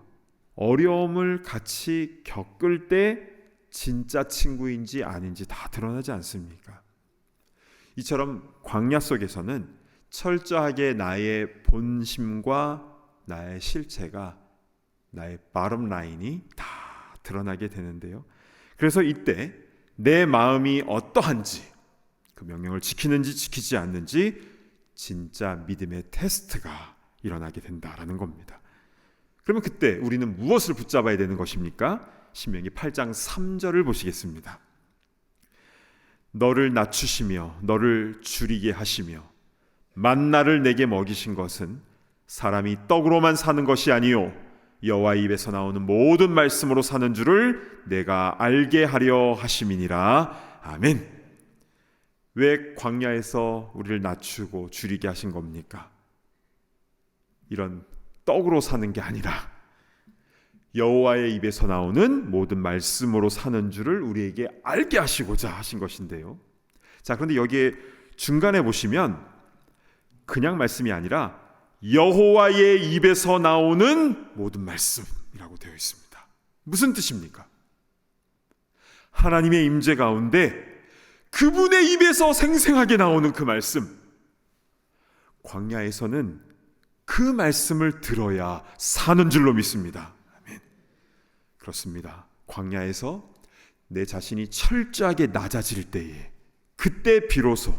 어려움을 같이 겪을 때 진짜 친구인지 아닌지 다 드러나지 않습니까? 이처럼 광야 속에서는 철저하게 나의 본심과 나의 실체가, 나의 bottom 라인이 다 드러나게 되는데요. 그래서 이때 내 마음이 어떠한지, 그 명령을 지키는지 지키지 않는지 진짜 믿음의 테스트가 일어나게 된다라는 겁니다. 그러면 그때 우리는 무엇을 붙잡아야 되는 것입니까? 신명기 8장 3절을 보시겠습니다. 너를 낮추시며 너를 줄이게 하시며 만나를 내게 먹이신 것은 사람이 떡으로만 사는 것이 아니요 여호와의 입에서 나오는 모든 말씀으로 사는 줄을 내가 알게 하려 하심이니라. 아멘. 왜 광야에서 우리를 낮추고 줄이게 하신 겁니까? 이런 떡으로 사는 게 아니라 여호와의 입에서 나오는 모든 말씀으로 사는 줄을 우리에게 알게 하시고자 하신 것인데요. 자, 그런데 여기에 중간에 보시면 그냥 말씀이 아니라 여호와의 입에서 나오는 모든 말씀이라고 되어 있습니다. 무슨 뜻입니까? 하나님의 임재 가운데 그분의 입에서 생생하게 나오는 그 말씀. 광야에서는 그 말씀을 들어야 사는 줄로 믿습니다. 아멘. 그렇습니다. 광야에서 내 자신이 철저하게 낮아질 때에, 그때 비로소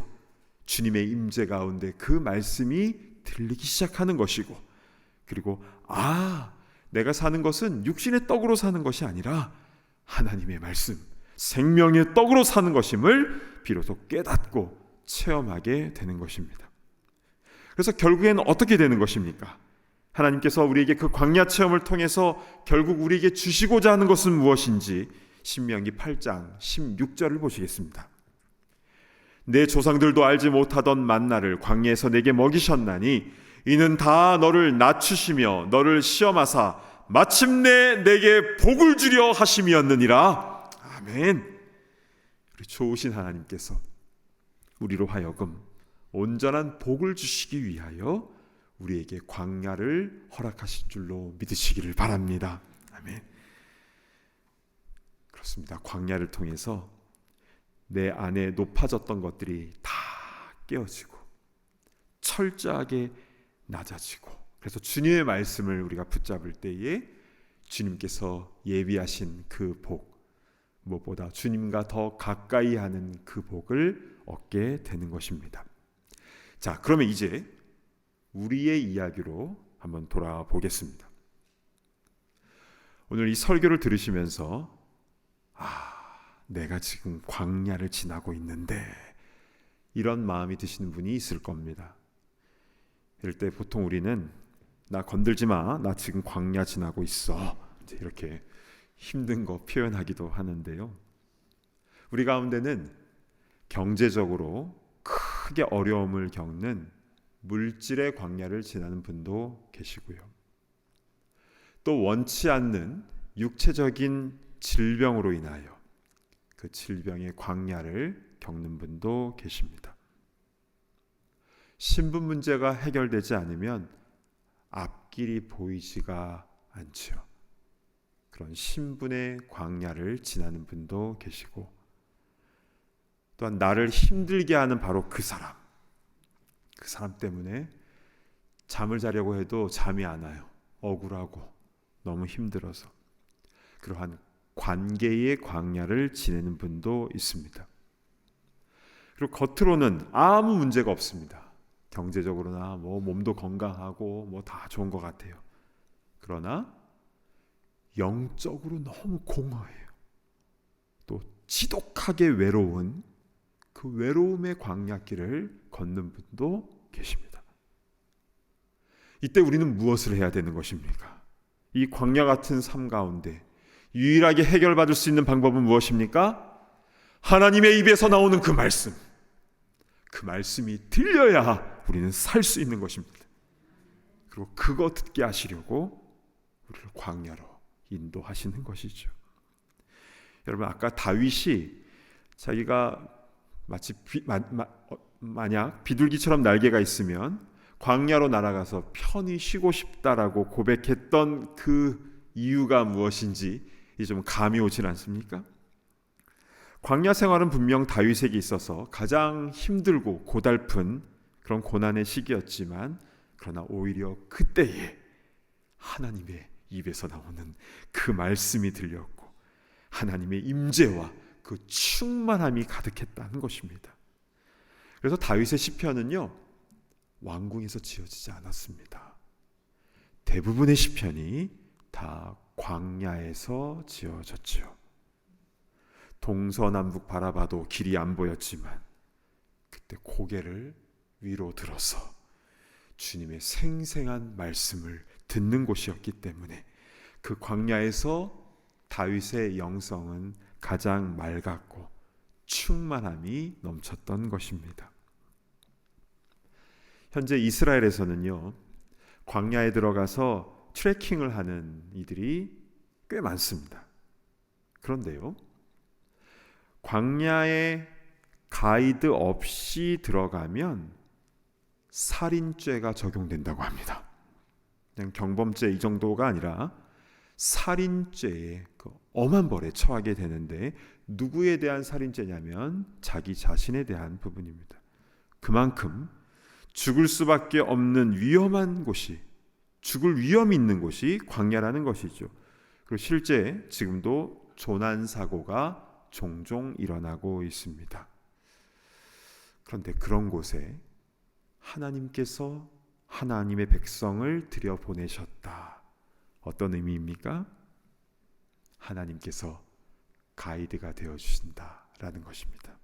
주님의 임재 가운데 그 말씀이 들리기 시작하는 것이고, 그리고 내가 사는 것은 육신의 떡으로 사는 것이 아니라 하나님의 말씀, 생명의 떡으로 사는 것임을 비로소 깨닫고 체험하게 되는 것입니다. 그래서 결국에는 어떻게 되는 것입니까? 하나님께서 우리에게 그 광야 체험을 통해서 결국 우리에게 주시고자 하는 것은 무엇인지 신명기 8장 16절을 보시겠습니다. 내 조상들도 알지 못하던 만나를 광야에서 내게 먹이셨나니 이는 다 너를 낮추시며 너를 시험하사 마침내 내게 복을 주려 하심이었느니라. 아멘. 우리 좋으신 하나님께서 우리로 하여금 온전한 복을 주시기 위하여 우리에게 광야를 허락하실 줄로 믿으시기를 바랍니다. 아멘. 그렇습니다. 광야를 통해서 내 안에 높아졌던 것들이 다 깨어지고 철저하게 낮아지고, 그래서 주님의 말씀을 우리가 붙잡을 때에 주님께서 예비하신 그 복, 무엇보다 주님과 더 가까이 하는 그 복을 얻게 되는 것입니다. 자, 그러면 이제 우리의 이야기로 한번 돌아보겠습니다. 오늘 이 설교를 들으시면서 내가 지금 광야를 지나고 있는데, 이런 마음이 드시는 분이 있을 겁니다. 이럴 때 보통 우리는 나 건들지 마, 나 지금 광야 지나고 있어, 이렇게 힘든 거 표현하기도 하는데요. 우리 가운데는 경제적으로 크게 어려움을 겪는 물질의 광야를 지나는 분도 계시고요. 또 원치 않는 육체적인 질병으로 인하여 그 질병의 광야를 겪는 분도 계십니다. 신분 문제가 해결되지 않으면 앞길이 보이지가 않죠. 그런 신분의 광야를 지나는 분도 계시고, 또한 나를 힘들게 하는 바로 그 사람 때문에 잠을 자려고 해도 잠이 안 와요. 억울하고 너무 힘들어서. 그러한 관계의 광야를 지내는 분도 있습니다. 그리고 겉으로는 아무 문제가 없습니다. 경제적으로나 몸도 건강하고 다 좋은 것 같아요. 그러나 영적으로 너무 공허해요. 또 지독하게 외로운 그 외로움의 광야길을 걷는 분도 계십니다. 이때 우리는 무엇을 해야 되는 것입니까? 이 광야 같은 삶 가운데, 유일하게 해결받을 수 있는 방법은 무엇입니까? 하나님의 입에서 나오는 그 말씀. 그 말씀이 들려야 우리는 살 수 있는 것입니다. 그리고 그거 듣게 하시려고 우리를 광야로 인도하시는 것이죠. 여러분, 아까 다윗이 자기가 마치 만약 비둘기처럼 날개가 있으면 광야로 날아가서 편히 쉬고 싶다라고 고백했던 그 이유가 무엇인지 이제 좀 감이 오질 않습니까? 광야 생활은 분명 다윗에게 있어서 가장 힘들고 고달픈 그런 고난의 시기였지만, 그러나 오히려 그때에 하나님의 입에서 나오는 그 말씀이 들렸고 하나님의 임재와 그 충만함이 가득했다는 것입니다. 그래서 다윗의 시편은요, 왕궁에서 지어지지 않았습니다. 대부분의 시편이 다 광야에서 지어졌죠. 동서남북 바라봐도 길이 안 보였지만 그때 고개를 위로 들어서 주님의 생생한 말씀을 듣는 곳이었기 때문에 그 광야에서 다윗의 영성은 가장 맑았고 충만함이 넘쳤던 것입니다. 현재 이스라엘에서는요, 광야에 들어가서 트레킹을 하는 이들이 꽤 많습니다. 그런데요, 광야에 가이드 없이 들어가면 살인죄가 적용된다고 합니다. 그냥 경범죄 이 정도가 아니라 살인죄의 그 엄한 벌에 처하게 되는데, 누구에 대한 살인죄냐면 자기 자신에 대한 부분입니다. 그만큼 죽을 수밖에 없는 위험한 곳이, 죽을 위험이 있는 곳이 광야라는 것이죠. 그리고 실제 지금도 조난 사고가 종종 일어나고 있습니다. 그런데 그런 곳에 하나님께서 하나님의 백성을 들여보내셨다. 어떤 의미입니까? 하나님께서 가이드가 되어주신다라는 것입니다.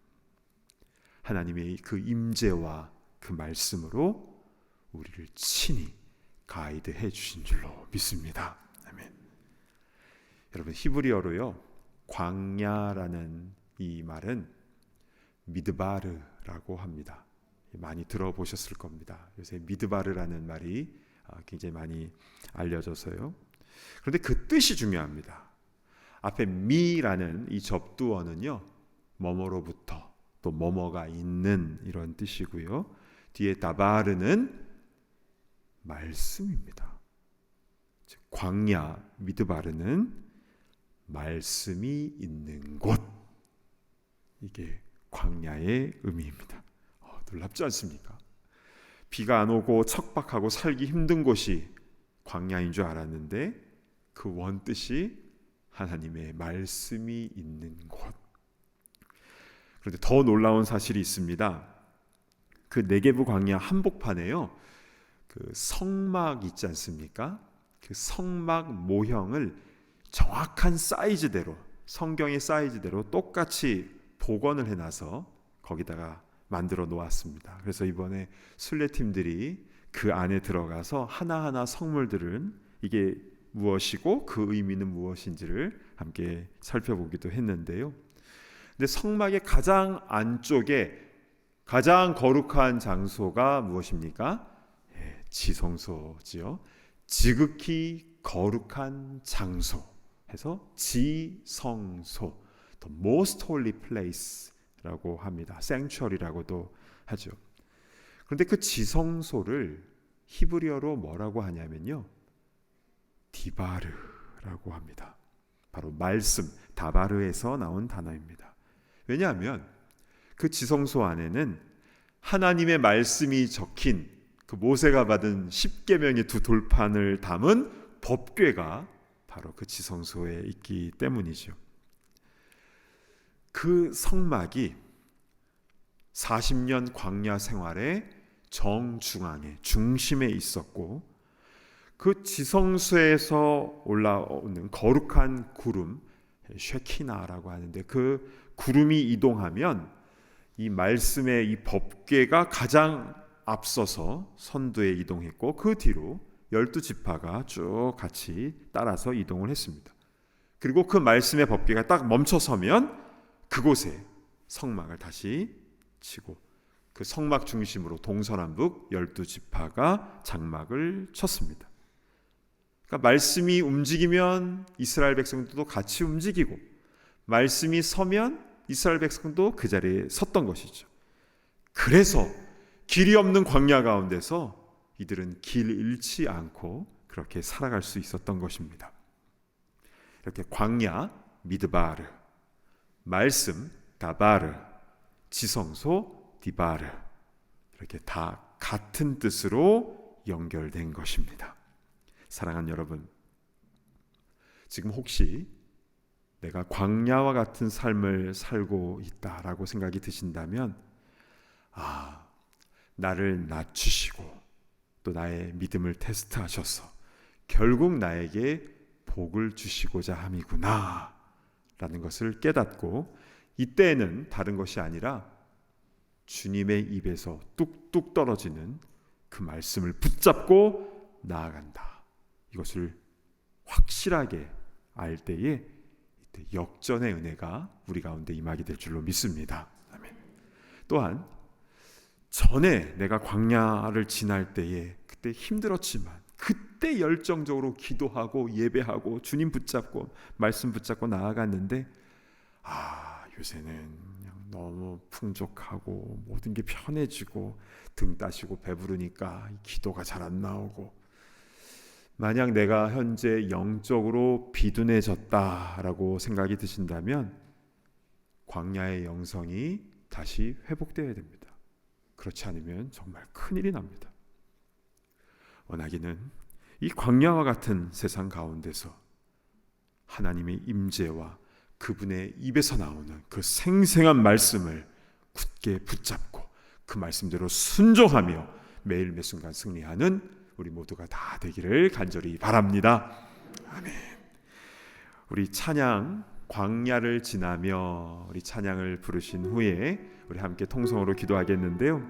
하나님의 그 임재와 그 말씀으로 우리를 친히 가이드해 주신 줄로 믿습니다. 아멘. 여러분, 히브리어로요, 광야라는 이 말은 미드바르라고 합니다. 많이 들어보셨을 겁니다. 요새 미드바르라는 말이 굉장히 많이 알려져서요. 그런데 그 뜻이 중요합니다. 앞에 미라는 이 접두어는요, 뭐뭐로부터 또 뭐뭐가 있는 이런 뜻이고요. 뒤에 다바르는 말씀입니다. 즉, 광야 미드바르는 말씀이 있는 곳, 이게 광야의 의미입니다. 놀랍지 않습니까? 비가 안 오고 척박하고 살기 힘든 곳이 광야인 줄 알았는데 그 원뜻이 하나님의 말씀이 있는 곳. 그런데 더 놀라운 사실이 있습니다. 그 네게브 광야 한복판에요, 그 성막 있지 않습니까? 그 성막 모형을 정확한 사이즈대로, 성경의 사이즈대로 똑같이 복원을 해놔서 거기다가 만들어 놓았습니다. 그래서 이번에 순례팀들이 그 안에 들어가서 하나하나 성물들은 이게 무엇이고 그 의미는 무엇인지를 함께 살펴보기도 했는데요. 근데 성막의 가장 안쪽에 가장 거룩한 장소가 무엇입니까? 지성소지요. 지극히 거룩한 장소 해서 지성소, the most holy place라고 합니다. sanctuary라고도 하죠. 그런데 그 지성소를 히브리어로 뭐라고 하냐면요, 디바르라고 합니다. 바로 말씀, 다바르에서 나온 단어입니다. 왜냐하면 그 지성소 안에는 하나님의 말씀이 적힌 그 모세가 받은 10계명의 두 돌판을 담은 법궤가 바로 그 지성소에 있기 때문이죠. 그 성막이 40년 광야 생활의 정중앙에, 중심에 있었고, 그 지성소에서 올라오는 거룩한 구름, 쉐키나라고 하는데, 그 구름이 이동하면 이 말씀의 이 법궤가 가장 앞서서 선두에 이동했고, 그 뒤로 12지파가 쭉 같이 따라서 이동을 했습니다. 그리고 그 말씀의 법궤가 딱 멈춰서면 그곳에 성막을 다시 치고 그 성막 중심으로 동서남북 12지파가 장막을 쳤습니다. 그러니까 말씀이 움직이면 이스라엘 백성들도 같이 움직이고 말씀이 서면 이스라엘 백성도 그 자리에 섰던 것이죠. 그래서 길이 없는 광야 가운데서 이들은 길 잃지 않고 그렇게 살아갈 수 있었던 것입니다. 이렇게 광야 미드바르, 말씀 다바르, 지성소 디바르, 이렇게 다 같은 뜻으로 연결된 것입니다. 사랑하는 여러분, 지금 혹시 내가 광야와 같은 삶을 살고 있다라고 생각이 드신다면, 나를 낮추시고 또 나의 믿음을 테스트하셔서 결국 나에게 복을 주시고자 함이구나 라는 것을 깨닫고, 이때에는 다른 것이 아니라 주님의 입에서 뚝뚝 떨어지는 그 말씀을 붙잡고 나아간다, 이것을 확실하게 알 때에 이때 역전의 은혜가 우리 가운데 임하게 될 줄로 믿습니다. 아멘. 또한 전에 내가 광야를 지날 때에 그때 힘들었지만 그때 열정적으로 기도하고 예배하고 주님 붙잡고 말씀 붙잡고 나아갔는데, 요새는 그냥 너무 풍족하고 모든 게 편해지고 등 따시고 배부르니까 기도가 잘 안 나오고, 만약 내가 현재 영적으로 비둔해졌다라고 생각이 드신다면 광야의 영성이 다시 회복되어야 됩니다. 그렇지 않으면 정말 큰일이 납니다. 원하기는 이 광야와 같은 세상 가운데서 하나님의 임재와 그분의 입에서 나오는 그 생생한 말씀을 굳게 붙잡고 그 말씀대로 순종하며 매일 매 순간 승리하는 우리 모두가 다 되기를 간절히 바랍니다. 아멘. 우리 찬양 광야를 지나며 우리 찬양을 부르신 후에 우리 함께 통성으로 기도하겠는데요.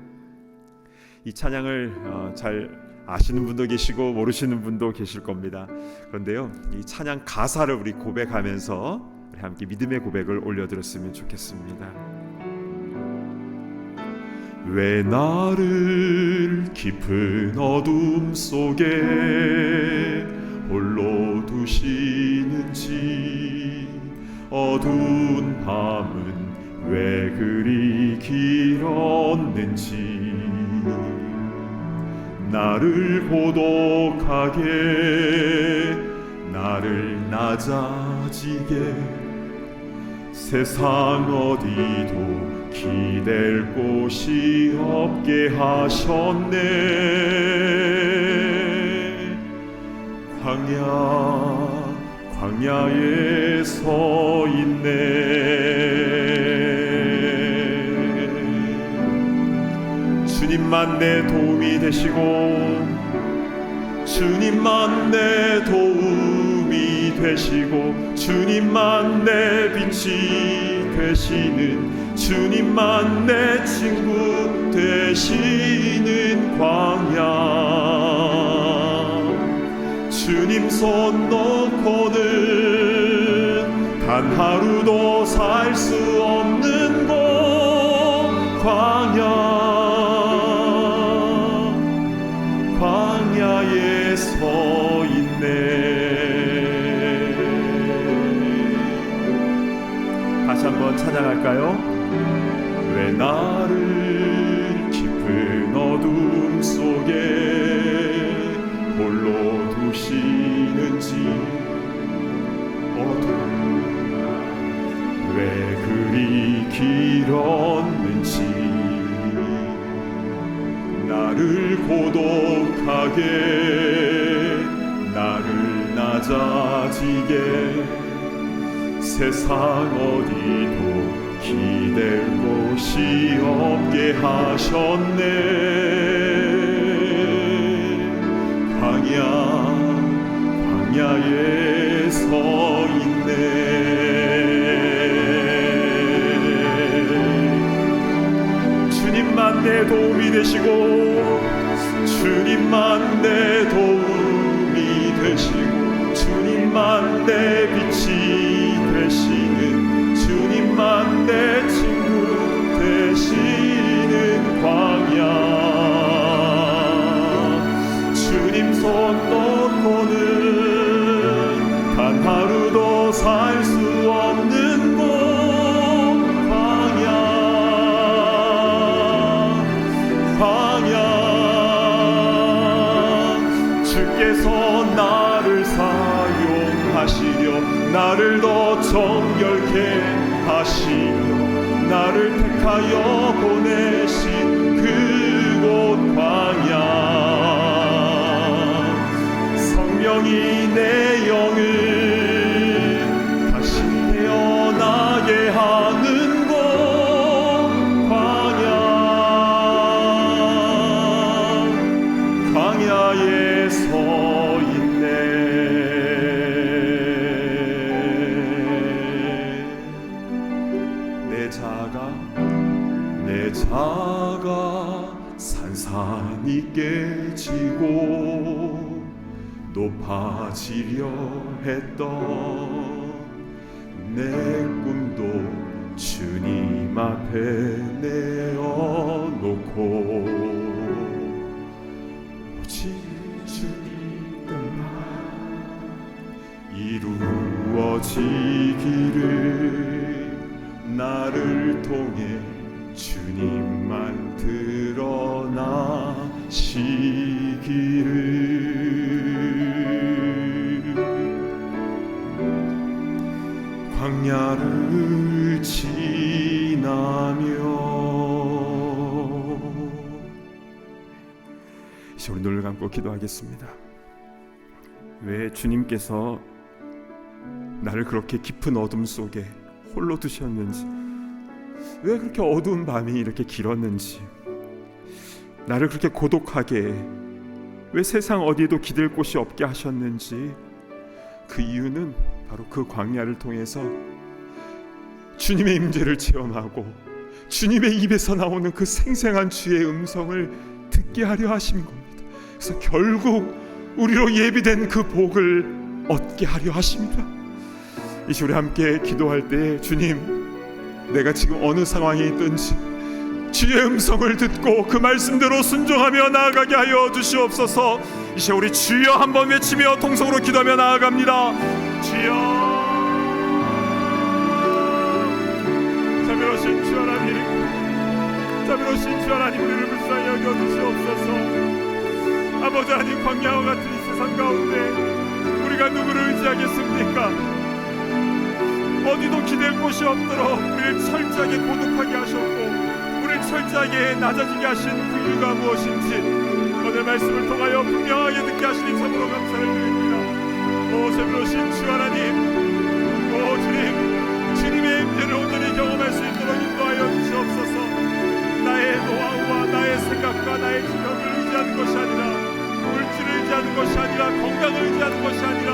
이 찬양을 잘 아시는 분도 계시고 모르시는 분도 계실 겁니다. 그런데요, 이 찬양 가사를 우리 고백하면서 우리 함께 믿음의 고백을 올려드렸으면 좋겠습니다. 왜 나를 깊은 어둠 속에 홀로 두시는지, 어두운 밤은 왜 그리 길었는지, 나를 고독하게 나를 낮아지게 세상 어디도 기댈 곳이 없게 하셨네. 광야에 서 있네. 주님만 내 도움이 되시고, 주님만 내 도움이 되시고, 주님만 내 빛이 되시는, 주님만 내 친구 되시는 광야. 주님 손 놓고는 단 하루도 살 수 없는 곳 광야에 서 있네. 다시 한번 찬양할까요? 왜 나를 깊은 어둠 속에 홀로 두시는지, 어둠 왜 그리 길었는지, 나를 고독하게 나를 낮아지게 세상 어디도 기댈 곳이 없게 하셨네. 광야에 서 있네. 주님만 내 도움이 되시고, 주님만 내 도움이 되시고, 주님만 내 빛이 나를 더 정결케 하시며 나를 택하여 보내신 그곳 광야, 성령이 내 영을 다시 태어나게 하는 곳 광야에 서 있네. 내 자가 산산이 깨지고 높아지려 했던 내 꿈도 주님 앞에 내어놓고 오직 주님께만 이루어지기를, 나를 통해 주님만 드러나시기를. 광야를 지나며 이제 우리 눈을 감고 기도하겠습니다. 왜 주님께서 나를 그렇게 깊은 어둠 속에 홀로 두셨는지, 왜 그렇게 어두운 밤이 이렇게 길었는지, 나를 그렇게 고독하게 왜 세상 어디에도 기댈 곳이 없게 하셨는지, 그 이유는 바로 그 광야를 통해서 주님의 임재를 체험하고 주님의 입에서 나오는 그 생생한 주의 음성을 듣게 하려 하신 겁니다. 그래서 결국 우리로 예비된 그 복을 얻게 하려 하십니다. 이제 우리 함께 기도할 때, 주님, 내가 지금 어느 상황에 있든지 주의 음성을 듣고 그 말씀대로 순종하며 나아가게 하여 주시옵소서. 이제 우리 주여 한번 외치며 통성으로 기도하며 나아갑니다. 주여, 자비로우신 주 하나님, 자비로우신 주 하나님, 우리를 불쌍히 여겨 주시옵소서. 아버지 하나님, 광야와 같은 이 세상 가운데 우리가 누구를 의지하겠습니까? 어디도 기댈 곳이 없도록 우리를 철저하게 고독하게 하셨고 우리를 철저하게 낮아지게 하신 그 이유가 무엇인지 오늘 말씀을 통하여 분명하게 듣게 하시니 참으로 감사를 드립니다. 오 자비로우신 주 하나님, 오 주님, 주님의 임재를 온전히 경험할 수 있도록 인도하여 주시옵소서. 나의 노하우와 나의 생각과 나의 지경을 의지하는 것이 아니라, 물질을 의지하는 것이 아니라, 건강을 의지하는 것이 아니라,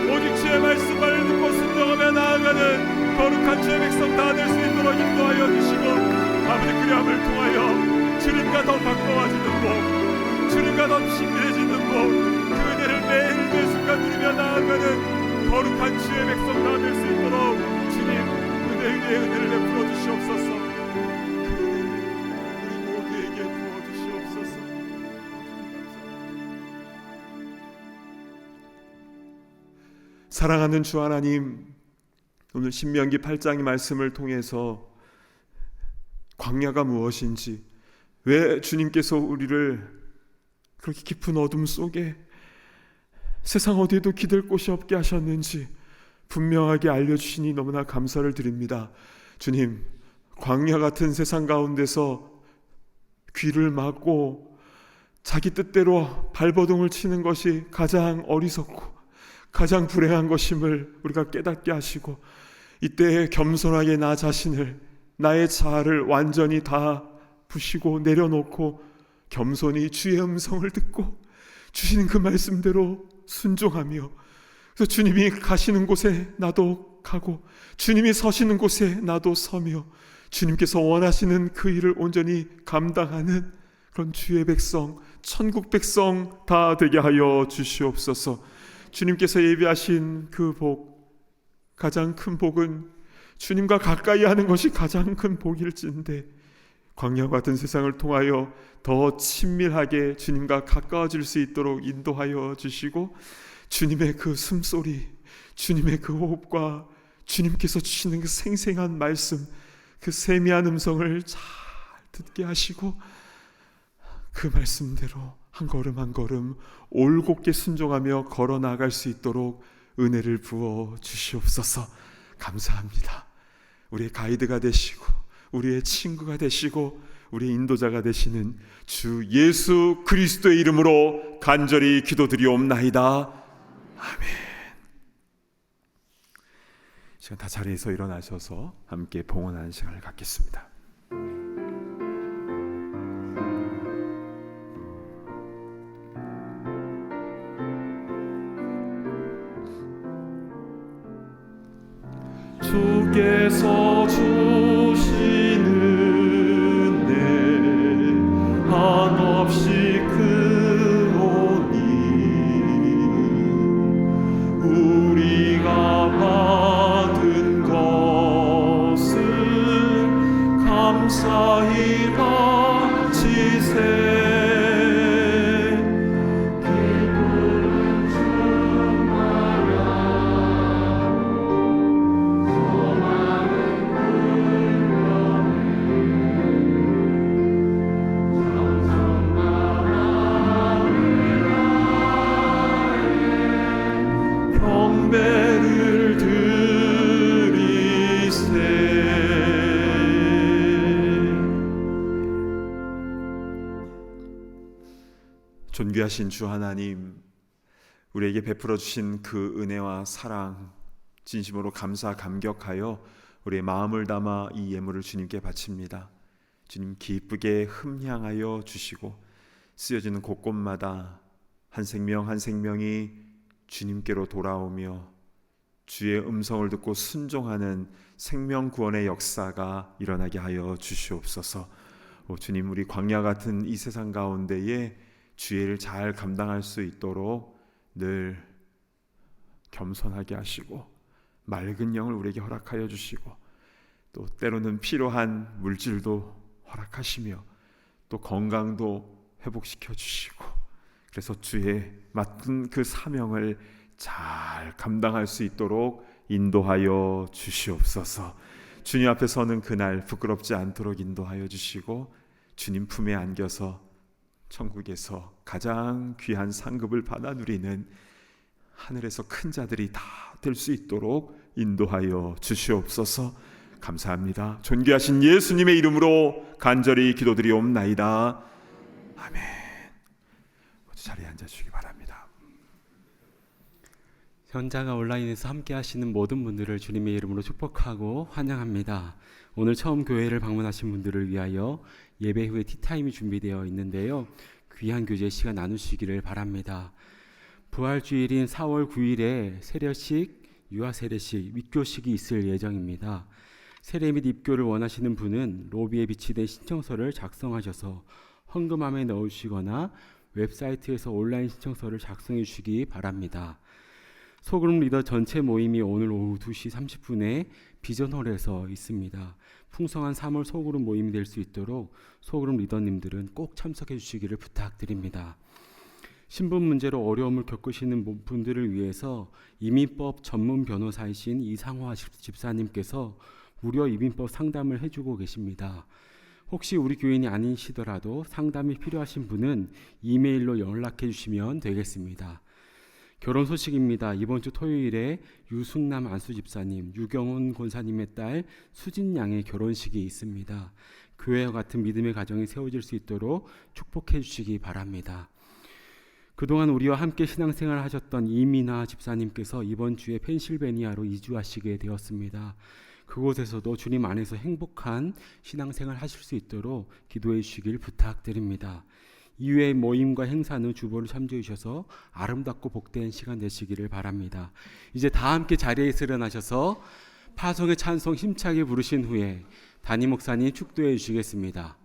오직 주의 말씀을 듣고 순종하며 나아가는 거룩한 주의 백성 다 될 수 있도록 인도하여 주시고, 아버지 그리함을 통하여 주님과 더 가까워지는 복, 주님과 더 친밀해지는 복, 그 은혜를 매일 매 순간 누리며 나아가는 거룩한 주의 백성 다 될 수 있도록 주님 은혜 위에 은혜를 베풀어 주시옵소서. 그 은혜를 우리 모두에게 부어 주시옵소서. 사랑하는 주 하나님, 오늘 신명기 8장의 말씀을 통해서 광야가 무엇인지, 왜 주님께서 우리를 그렇게 깊은 어둠 속에 세상 어디에도 기댈 곳이 없게 하셨는지 분명하게 알려주시니 너무나 감사를 드립니다. 주님, 광야 같은 세상 가운데서 귀를 막고 자기 뜻대로 발버둥을 치는 것이 가장 어리석고 가장 불행한 것임을 우리가 깨닫게 하시고, 이때 겸손하게 나 자신을, 나의 자아를 완전히 다 부시고 내려놓고 겸손히 주의 음성을 듣고 주시는 그 말씀대로 순종하며, 그래서 주님이 가시는 곳에 나도 가고 주님이 서시는 곳에 나도 서며 주님께서 원하시는 그 일을 온전히 감당하는 그런 주의 백성, 천국 백성 다 되게 하여 주시옵소서. 주님께서 예비하신 그 복, 가장 큰 복은 주님과 가까이 하는 것이 가장 큰 복일진데, 광야 같은 세상을 통하여 더 친밀하게 주님과 가까워질 수 있도록 인도하여 주시고, 주님의 그 숨소리, 주님의 그 호흡과 주님께서 주시는 그 생생한 말씀, 그 세미한 음성을 잘 듣게 하시고 그 말씀대로 한 걸음 한 걸음 올곧게 순종하며 걸어 나갈 수 있도록 은혜를 부어 주시옵소서. 감사합니다. 우리의 가이드가 되시고 우리의 친구가 되시고 우리의 인도자가 되시는 주 예수 그리스도의 이름으로 간절히 기도드리옵나이다. 아멘. 시간 다 자리에서 일어나셔서 함께 봉헌하는 시간을 갖겠습니다. 주께서 주시는 은혜 한없이 크오니 우리가 받은 것을 감사히 바치세. 경배를 드리세. 존귀하신 주 하나님, 우리에게 베풀어 주신 그 은혜와 사랑 진심으로 감사 감격하여 우리의 마음을 담아 이 예물을 주님께 바칩니다. 주님 기쁘게 흠향하여 주시고 쓰여지는 곳곳마다 한 생명 한 생명이 주님께로 돌아오며 주의 음성을 듣고 순종하는 생명 구원의 역사가 일어나게 하여 주시옵소서. 주님, 우리 광야 같은 이 세상 가운데에 주의 일을 잘 감당할 수 있도록 늘 겸손하게 하시고 맑은 영을 우리에게 허락하여 주시고 또 때로는 필요한 물질도 허락하시며 또 건강도 회복시켜 주시고 그래서 주의 맡은 그 사명을 잘 감당할 수 있도록 인도하여 주시옵소서. 주님 앞에 서는 그날 부끄럽지 않도록 인도하여 주시고 주님 품에 안겨서 천국에서 가장 귀한 상급을 받아 누리는 하늘에서 큰 자들이 다 될 수 있도록 인도하여 주시옵소서. 감사합니다. 존귀하신 예수님의 이름으로 간절히 기도드리옵나이다. 아멘. 자리에 앉아주시기 바랍니다. 현장과 온라인에서 함께 하시는 모든 분들을 주님의 이름으로 축복하고 환영합니다. 오늘 처음 교회를 방문하신 분들을 위하여 예배 후에 티타임이 준비되어 있는데요. 귀한 교제 시간 나누시기를 바랍니다. 부활주일인 4월 9일에 세례식, 유아세례식, 입교식이 있을 예정입니다. 세례 및 입교를 원하시는 분은 로비에 비치된 신청서를 작성하셔서 헌금함에 넣으시거나 웹사이트에서 온라인 신청서를 작성해 주시기 바랍니다. 소그룹 리더 전체 모임이 오늘 오후 2시 30분에 비전홀에서 있습니다. 풍성한 3월 소그룹 모임이 될 수 있도록 소그룹 리더님들은 꼭 참석해 주시기를 부탁드립니다. 신분 문제로 어려움을 겪으시는 분들을 위해서 이민법 전문 변호사이신 이상화 집사님께서 무료 이민법 상담을 해주고 계십니다. 혹시 우리 교인이 아니시더라도 상담이 필요하신 분은 이메일로 연락해 주시면 되겠습니다. 결혼 소식입니다. 이번 주 토요일에 유승남 안수집사님, 유경훈 권사님의 딸 수진 양의 결혼식이 있습니다. 교회와 같은 믿음의 가정이 세워질 수 있도록 축복해 주시기 바랍니다. 그동안 우리와 함께 신앙생활을 하셨던 이민아 집사님께서 이번 주에 펜실베니아로 이주하시게 되었습니다. 그곳에서도 주님 안에서 행복한 신앙생활 하실 수 있도록 기도해 주시길 부탁드립니다. 이외의 모임과 행사는 주보를 참조해 주셔서 아름답고 복된 시간 되시기를 바랍니다. 이제 다 함께 자리에서 일어나셔서 파송의 찬송 힘차게 부르신 후에 담임 목사님 축도해 주시겠습니다.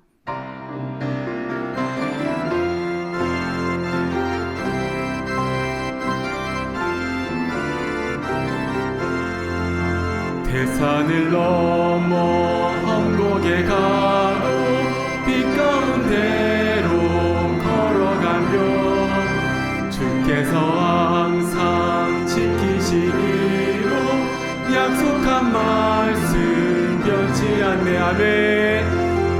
대산을 넘어 한국에 가고 빛 가운데로 걸어가며 주께서 항상 지키시기로 약속한 말씀 변치 않네. 아멘.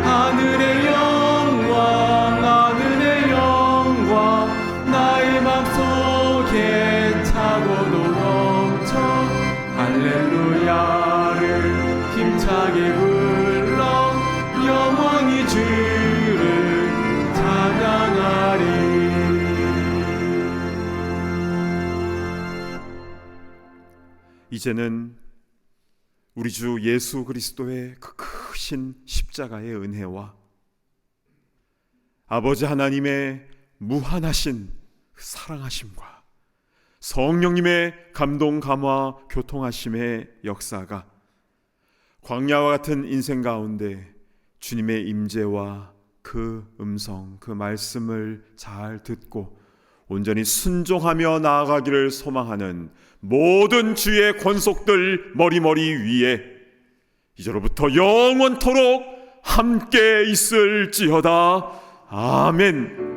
하늘의 영광 하늘의 영광 나의 맘속에 차고도 힘차게 불러 영원히 주를 찬양하리. 이제는 우리 주 예수 그리스도의 그 크신 십자가의 은혜와 아버지 하나님의 무한하신 그 사랑하심과 성령님의 감동 감화 교통하심의 역사가 광야와 같은 인생 가운데 주님의 임재와 그 음성, 그 말씀을 잘 듣고 온전히 순종하며 나아가기를 소망하는 모든 주의 권속들 머리머리 위에 이제로부터 영원토록 함께 있을지어다. 아멘.